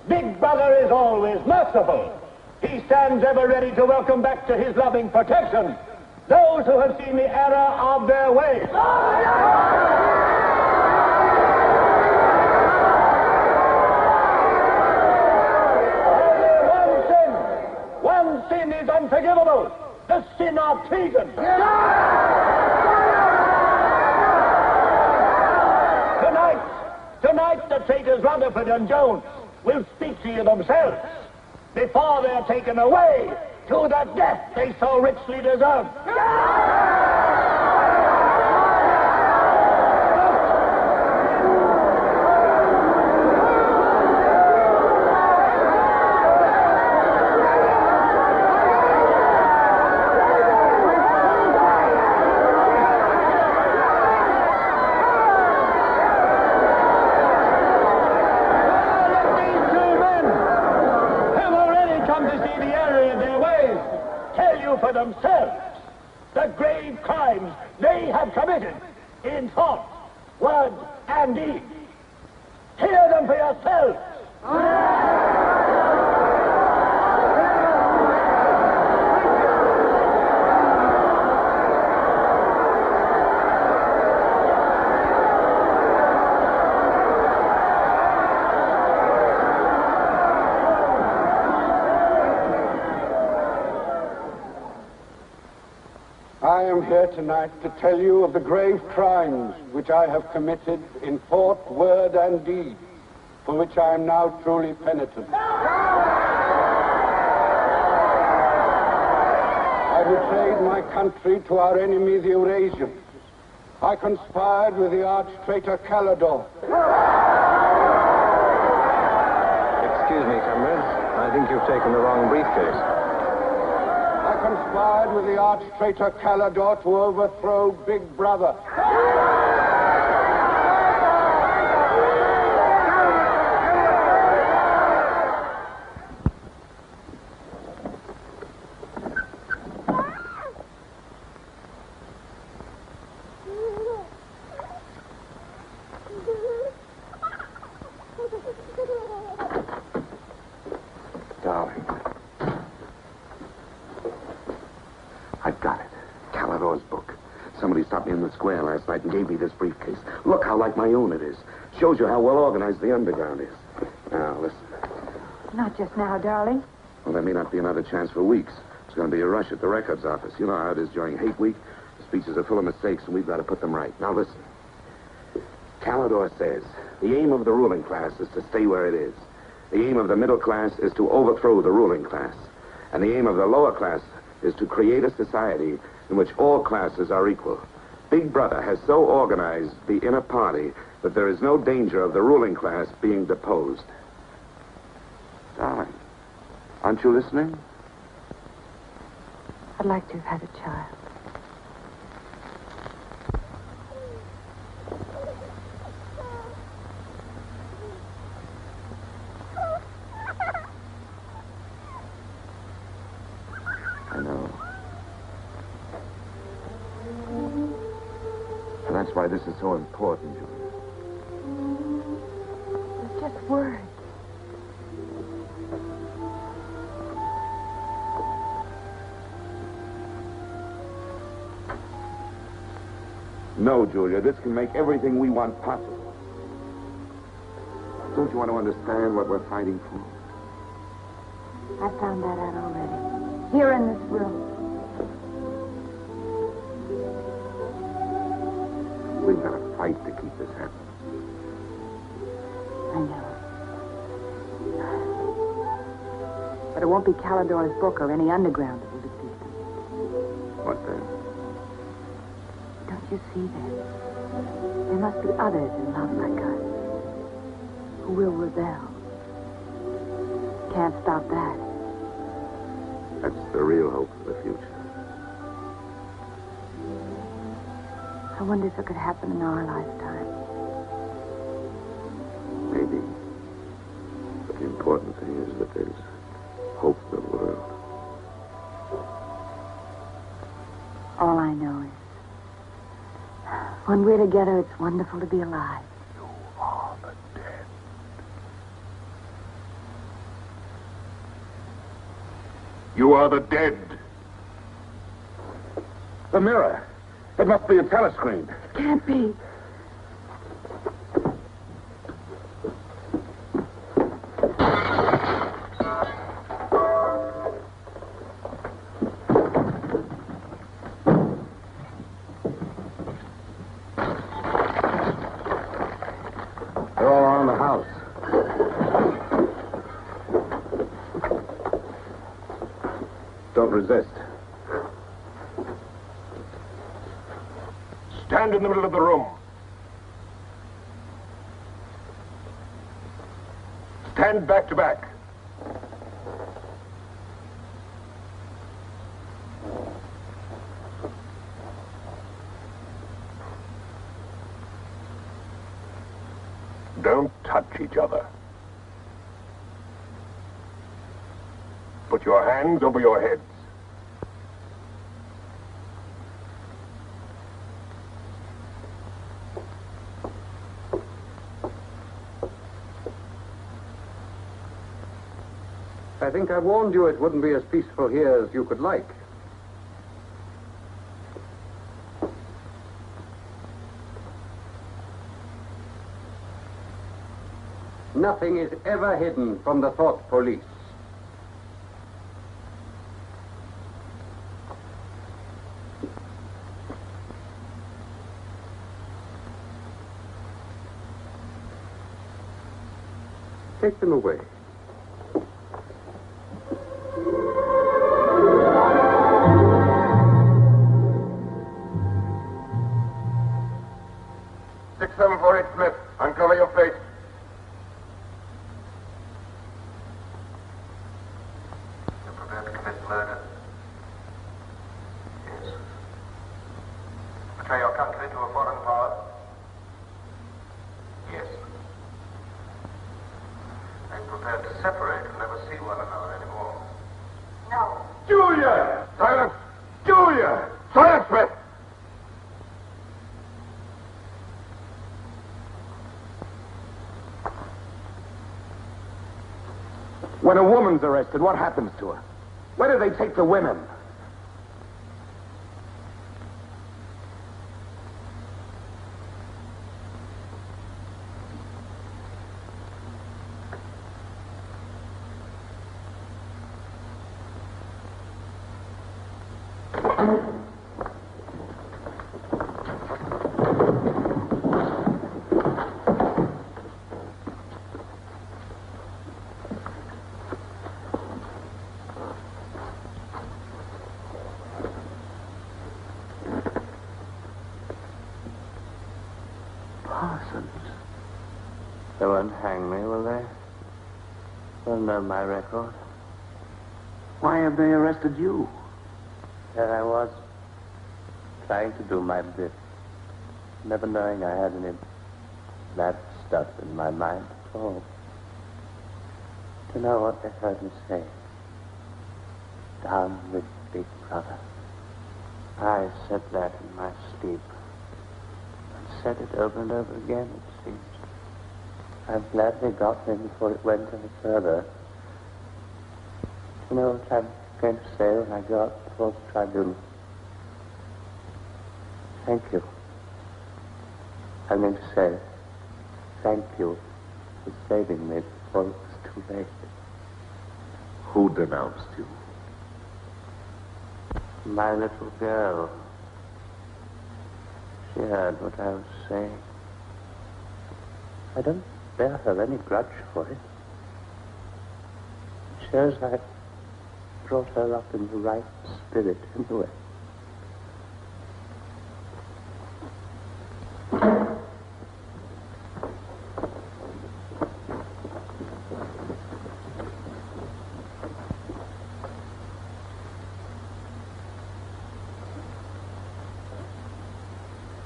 Big Brother is always merciful. He stands ever ready to welcome back to his loving protection those who have seen the error of their ways. One sin is unforgivable. the sin of treason. Tonight, the traitors Rutherford and Jones will speak to you themselves before they're taken away to the death they so richly deserve. For themselves the grave crimes they have committed in thought, word, and deed. Hear them for yourselves. I am here tonight to tell you of the grave crimes which I have committed in thought, word, and deed, for which I am now truly penitent. I betrayed my country to our enemy, the Eurasians. I conspired with the arch-traitor Calidore. Excuse me, comrades. I think you've taken the wrong briefcase. I conspired with the arch-traitor Calidore to overthrow Big Brother. Darling. I've got it. Calidore's book. Somebody stopped me in the square last night and gave me this briefcase. Look how like my own it is. Shows you how well organized the underground is. Now, listen. Not just now, darling. Well, there may not be another chance for weeks. There's going to be a rush at the records office. You know how it is during hate week. The speeches are full of mistakes, and we've got to put them right. Now, listen. Calidore says the aim of the ruling class is to stay where it is. The aim of the middle class is to overthrow the ruling class. And the aim of the lower class is to create a society in which all classes are equal. Big Brother has so organized the inner party that there is no danger of the ruling class being deposed. Darling, aren't you listening? I'd like to have had a child. I know. And that's why this is so important, Julia. It's just words. No, Julia, this can make everything we want possible. Don't you want to understand what we're fighting for? I found that out already. Here in this room. We've got to fight to keep this happening. I know. But it won't be Calidore's book or any underground that will defeat them. What then? Don't you see that? There must be others in love like us who will rebel. Can't stop that. That's the real hope for the future. I wonder if it could happen in our lifetime. Maybe. But the important thing is that there's hope for the world. All I know is, when we're together, it's wonderful to be alive. You are the dead. You are the dead. The mirror. It must be a telescreen. Can't be. Don't resist. Stand in the middle of the room. Stand back to back. Don't touch each other. Put your hands over your heads. I think I warned you it wouldn't be as peaceful here as you could like. Nothing is ever hidden from the thought police. Take them away. Smith, uncover your face. You're prepared to commit murder? Yes. Betray your country to a foreign power? Yes. Are you prepared to separate and never see one another anymore? No. Julia! Silence! Julia! Silence, Smith! When a woman's arrested, what happens to her? Where do they take the women? They won't hang me, will they? They'll know my record. Why have they arrested you? There I was, trying to do my bit, never knowing I had any bad stuff in my mind at all. To know what they heard me say. Down with Big Brother. I said that in my sleep. And said it over and over again, it seems. I'm glad they got me before it went any further. You know what I'm going to say when I go up before the tribunal? Thank you. I'm going to say thank you for saving me before it was too late. Who denounced you? My little girl. She heard what I was saying. I don't bear her any grudge for it. It shows I brought her up in the right spirit anyway.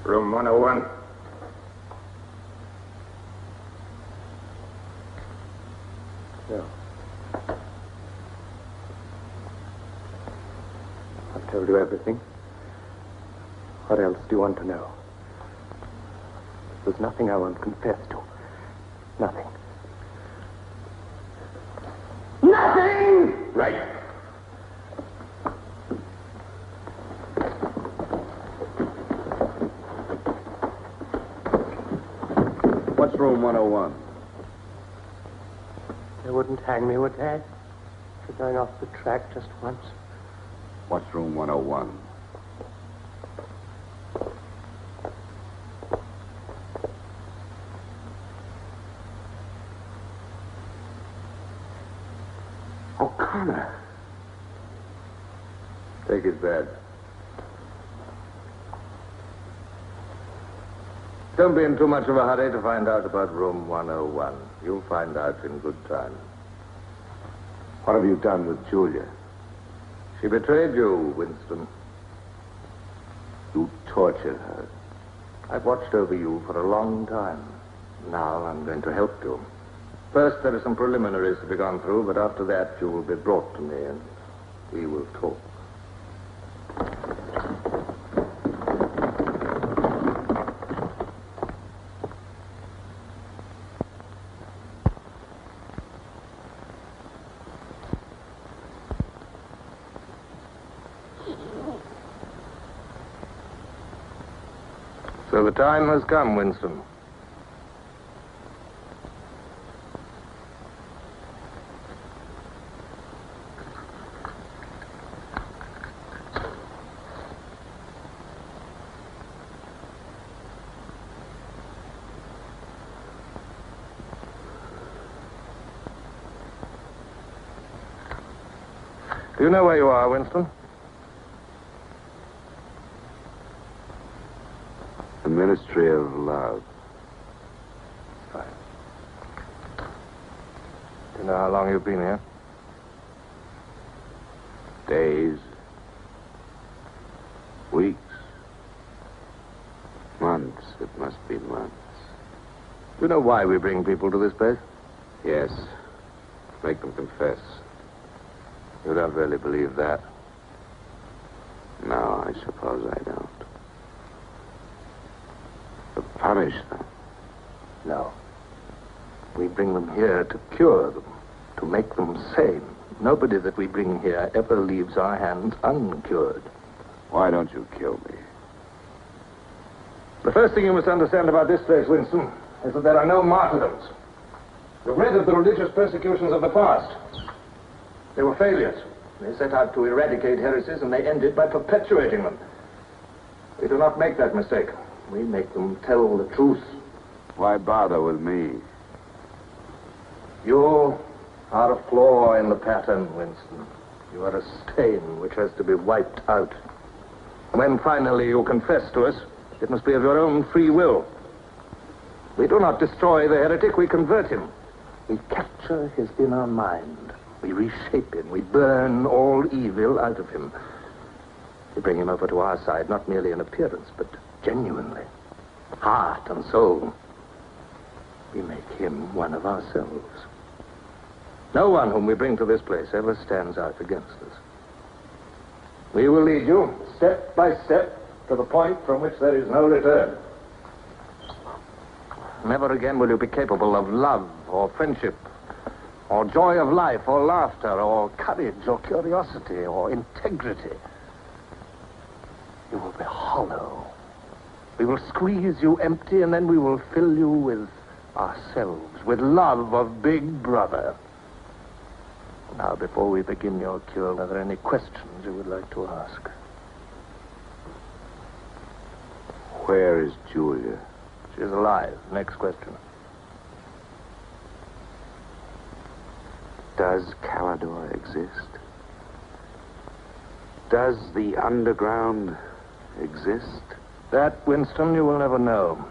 Room 101. No. I've told you everything. What else do you want to know? There's nothing I won't confess to. Nothing. Nothing! Right. What's room 101? They wouldn't hang me, would they? For going off the track just once. What's room 101? O'Connor. Take his badge. Don't be in too much of a hurry to find out about room 101. You'll find out in good time. What have you done with Julia? She betrayed you, Winston. You tortured her. I've watched over you for a long time. Now I'm going to help you. First, there are some preliminaries to be gone through, but after that, you will be brought to me and we will talk. So the time has come, Winston. Do you know where you are, Winston? The Ministry of Love. Fine. Do you know how long you've been here? Days. Weeks. Months. It must be months. Do you know why we bring people to this place? Yes. Make them confess. You don't really believe that? No, I suppose I don't. To punish them. No. We bring them here to cure them, to make them sane. Nobody that we bring here ever leaves our hands uncured. Why don't you kill me? The first thing you must understand about this place, Winston, is that there are no martyrdoms. You've read of the religious persecutions of the past. They were failures. They set out to eradicate heresies, and they ended by perpetuating them. We do not make that mistake. We make them tell the truth. Why bother with me? You are a flaw in the pattern, Winston. You are a stain which has to be wiped out. When finally you confess to us, it must be of your own free will. We do not destroy the heretic, we convert him. We capture his inner mind. We reshape him. We burn all evil out of him. We bring him over to our side, not merely in appearance, but genuinely. Heart and soul. We make him one of ourselves. No one whom we bring to this place ever stands out against us. We will lead you, step by step, to the point from which there is no return. Never again will you be capable of love or friendship, or joy of life, or laughter, or courage, or curiosity, or integrity. You will be hollow. We will squeeze you empty, and then we will fill you with ourselves, with love of Big Brother. Now, before we begin your cure, are there any questions you would like to ask? Where is Julia? She is alive. Next question. Does Calador exist? Does the underground exist? That, Winston, you will never know.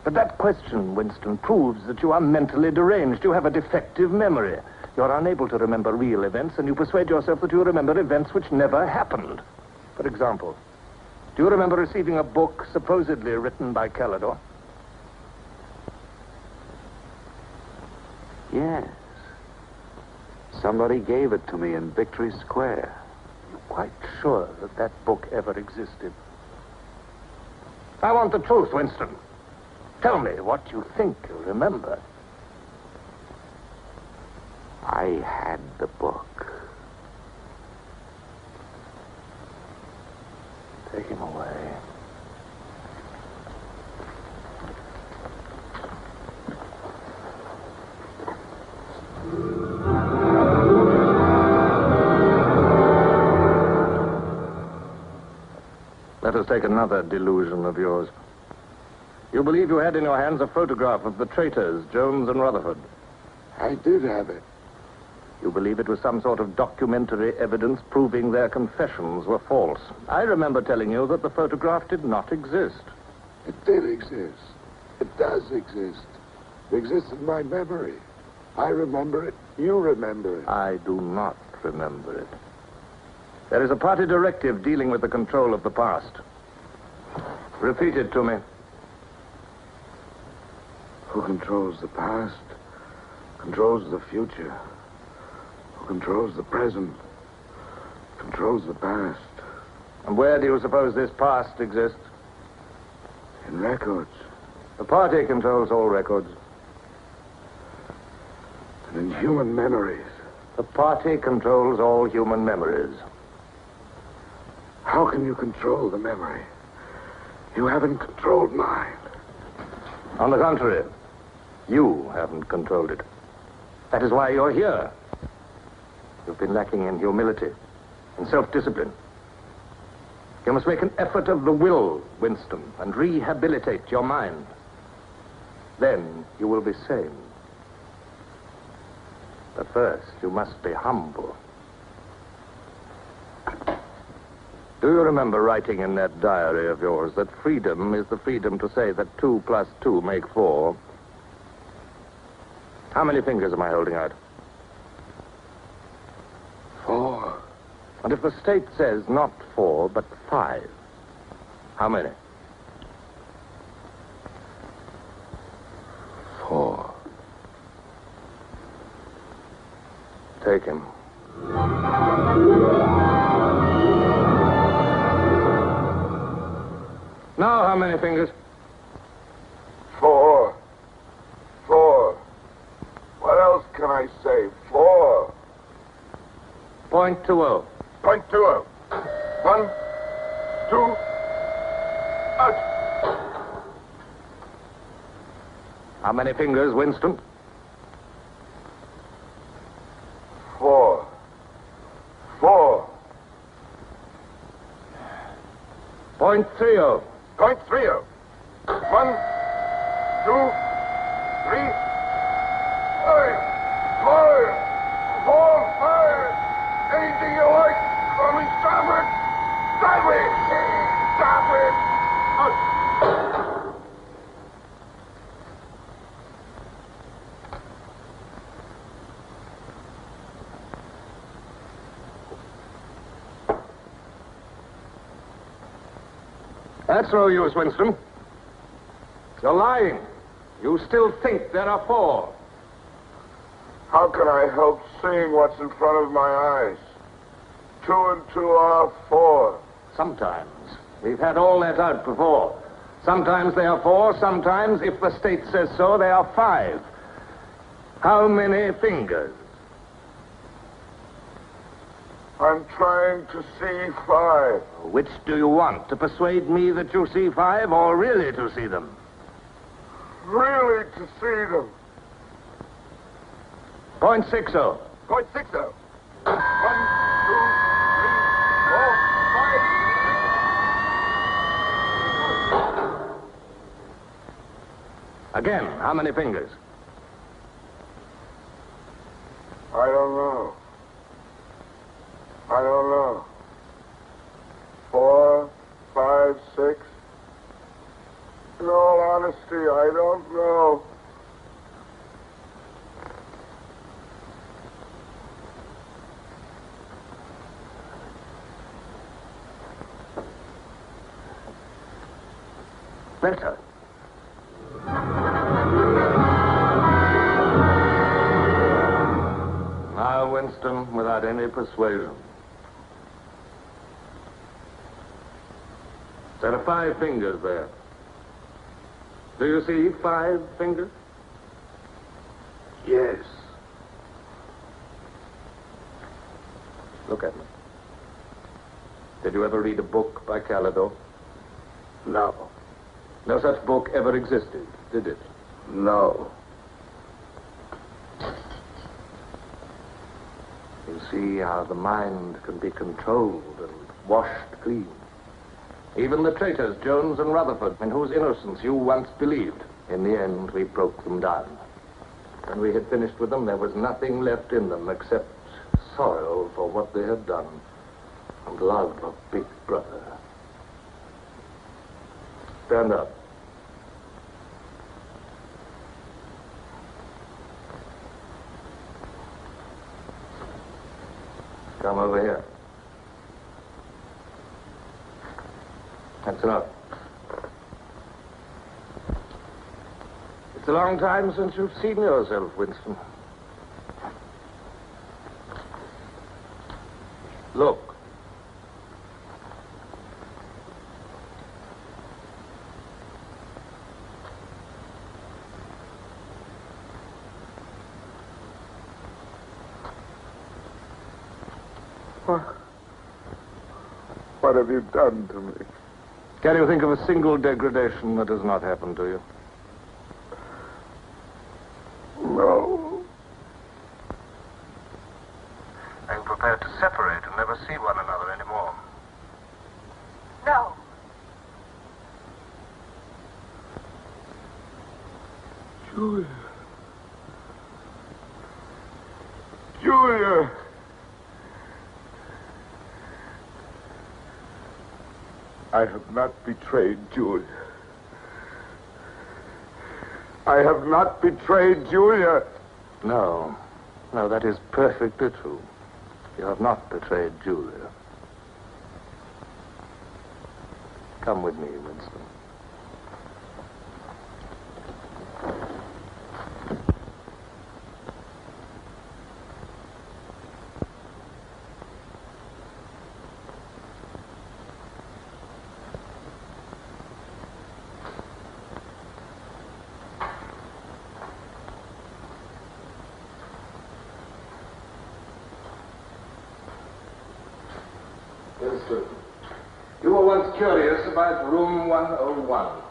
But that question, Winston, proves that you are mentally deranged. You have a defective memory. You're unable to remember real events, and you persuade yourself that you remember events which never happened. For example, do you remember receiving a book supposedly written by Calador? Yes. Somebody gave it to me in Victory Square. You're quite sure that that book ever existed? I want the truth, Winston. Tell me what you think you remember. I had the book. Take him away. Let us take another delusion of yours. You believe you had in your hands a photograph of the traitors, Jones and Rutherford. I did have it. You believe it was some sort of documentary evidence proving their confessions were false. I remember telling you that the photograph did not exist. It did exist. It does exist. It exists in my memory. I remember it. You remember it. I do not remember it. There is a party directive dealing with the control of the past. Repeat it to me. Who controls the past controls the future. Who controls the present controls the past. And where do you suppose this past exists? In records. The party controls all records. And in human memories. The party controls all human memories. How can you control the memory? You haven't controlled mine. On the contrary, you haven't controlled it. That is why you're here. You've been lacking in humility, in self-discipline. You must make an effort of the will, Winston, and rehabilitate your mind. Then you will be sane. But first, you must be humble. Do you remember writing in that diary of yours that freedom is the freedom to say that 2 plus 2 make 4? How many fingers am I holding out? 4. And if the state says not 4, but 5, how many? 4. Take him. Now, how many fingers? 4. 4. What else can I say? 4. .20. .20. 1, 2, out. How many fingers, Winston? 4. 4. .30. .30. 1, 2, 3, 5, 4, 5. Anything you like. Call me starboard. Starboard. Starboard. Out. That's no use, Winston. You're lying. You still think there are 4. How can I help seeing what's in front of my eyes? 2 and 2 are 4. Sometimes. We've had all that out before. Sometimes they are 4, sometimes, if the state says so, they are 5. How many fingers? I'm trying to see 5. Which do you want? To persuade me that you see 5 or really to see them? Really to see them. .60. .60. 1, 2, 3, 4, 5. Again, how many fingers? I don't know. I don't know. 4, 5, 6. In all honesty, I don't know. Better. Now, Winston, without any persuasion. There are 5 fingers there. Do you see 5 fingers? Yes. Look at me. Did you ever read a book by Calidore? No. No such book ever existed, did it? No. You see how the mind can be controlled and washed clean. Even the traitors, Jones and Rutherford, in whose innocence you once believed, in the end we broke them down. When we had finished with them, there was nothing left in them except sorrow for what they had done and love of Big Brother. Stand up. Come over here. That's enough. It's a long time since you've seen yourself, Winston. Look. What have you done to me? Can you think of a single degradation that has not happened to you? No. Are you prepared to separate and never see one another anymore? No. Julia. Julia. I have not betrayed Julia. I have not betrayed Julia. No. No, that is perfectly true. You have not betrayed Julia. Come with me, Winston. Winston, you were once curious about room 101.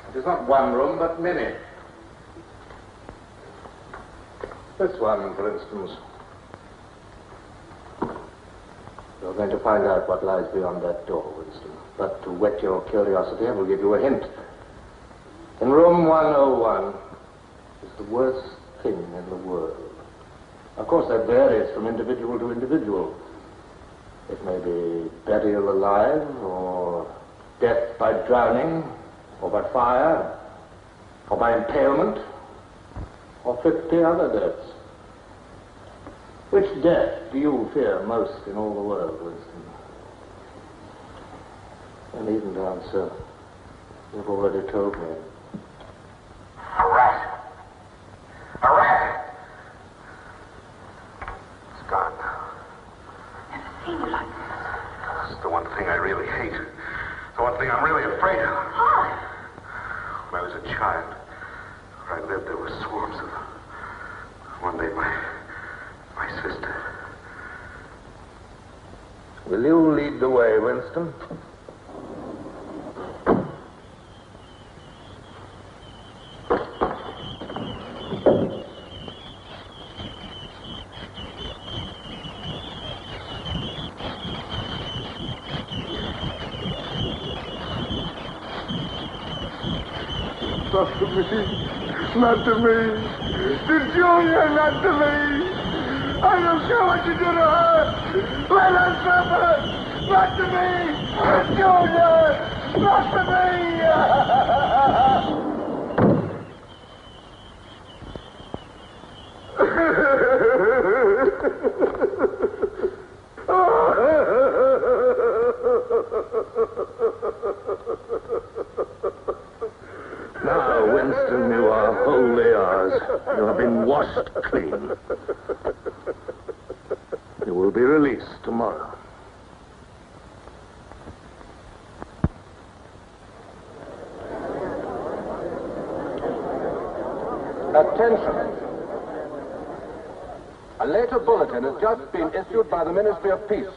It is not one room, but many. This one, for instance. You're going to find out what lies beyond that door, Winston. But to whet your curiosity, I will give you a hint. In room 101 is the worst thing in the world. Of course, that varies from individual to individual. It may be burial alive, or death by drowning, or by fire, or by impalement, or 50 other deaths. Which death do you fear most in all the world, Winston? You needn't answer. You've already told me. A rat. A rat. It's gone now. Seen you like this. It's the one thing I really hate. The one thing I'm really afraid of. Why? When I was a child, where I lived, there were swarms of them. One day, my sister. Will you lead the way, Winston? Not to me. Not to me. To Julia, not to me. I don't care what you do to her. Let her suffer. Not to me. To Julia. Not to me. Now, Winston, you are wholly ours. You have been washed clean. You will be released tomorrow. Attention. A later bulletin has just been issued by the Ministry of Peace.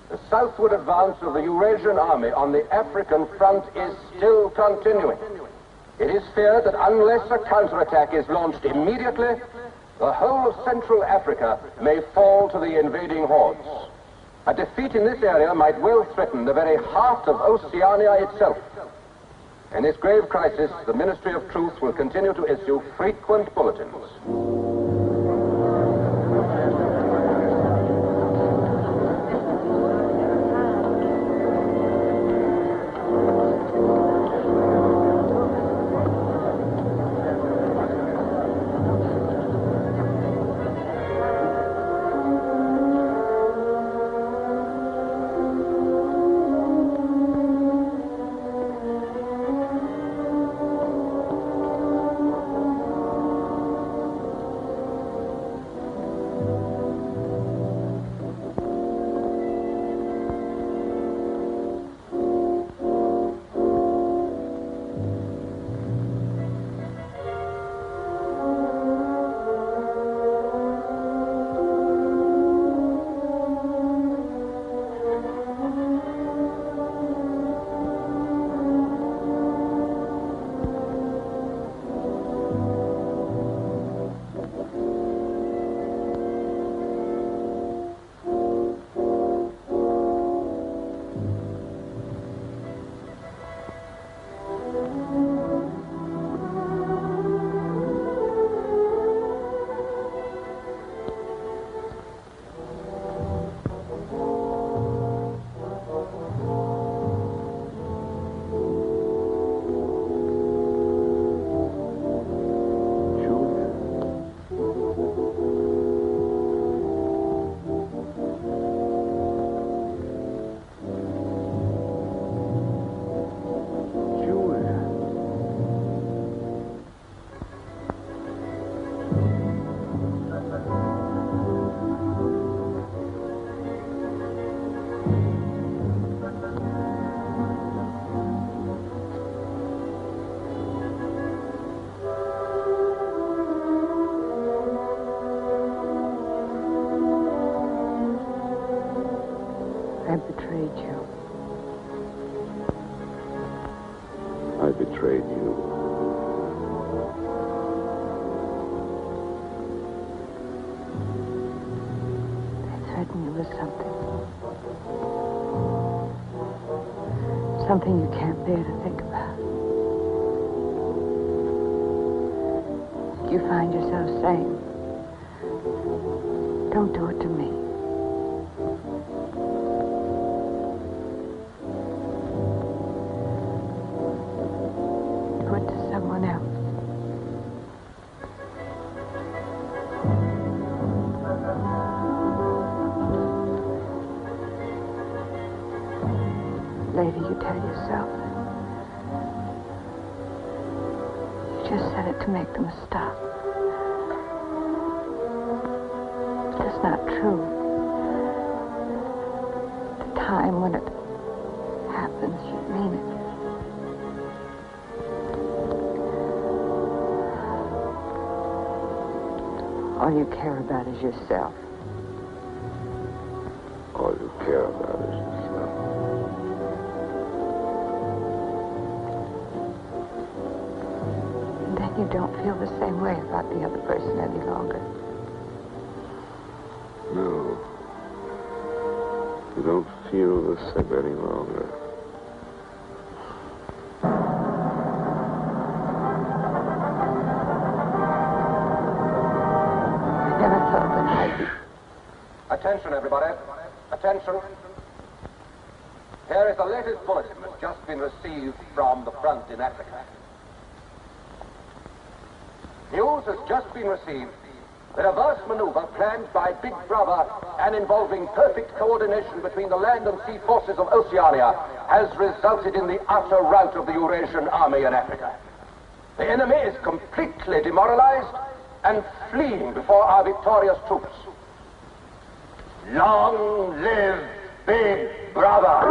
The southward advance of the Eurasian army on the African front is still continuing. It is feared that unless a counterattack is launched immediately, the whole of Central Africa may fall to the invading hordes. A defeat in this area might well threaten the very heart of Oceania itself. In this grave crisis, the Ministry of Truth will continue to issue frequent bulletins. I betrayed you. I betrayed you. I threatened you with something you can't bear to think about. You find yourself saying, don't do it to me. Do it to someone else. Later, you tell yourself you just said it to make them stop. It's not true. The time when it happens, you mean it. All you care about is yourself. All you care about is yourself. And then you don't feel the same way about the other person any longer. No. You don't feel the same any longer. I never thought that I'd be... Attention, everybody. Attention. Here is the latest bulletin that's just been received from the front in Africa. News has just been received that a vast maneuver planned by Big Brother and involving perfect coordination between the land and sea forces of Oceania has resulted in the utter rout of the Eurasian army in Africa. The enemy is completely demoralized and fleeing before our victorious troops. Long live Big Brother!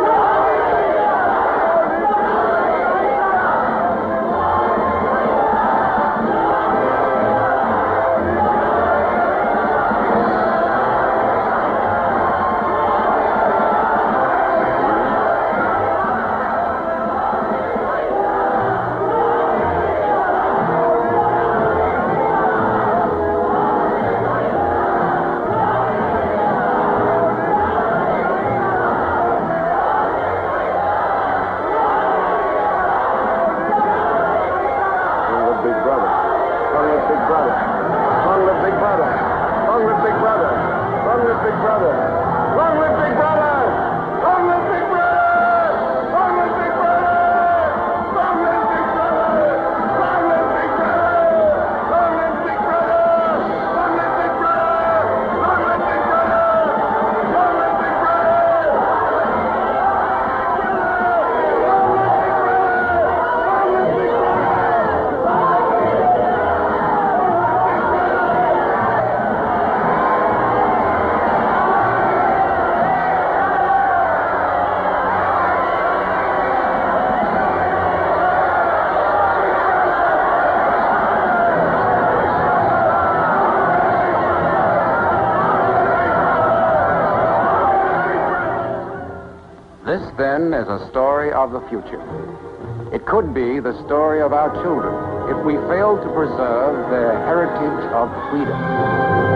This, then, is a story of the future. It could be the story of our children if we fail to preserve their heritage of freedom.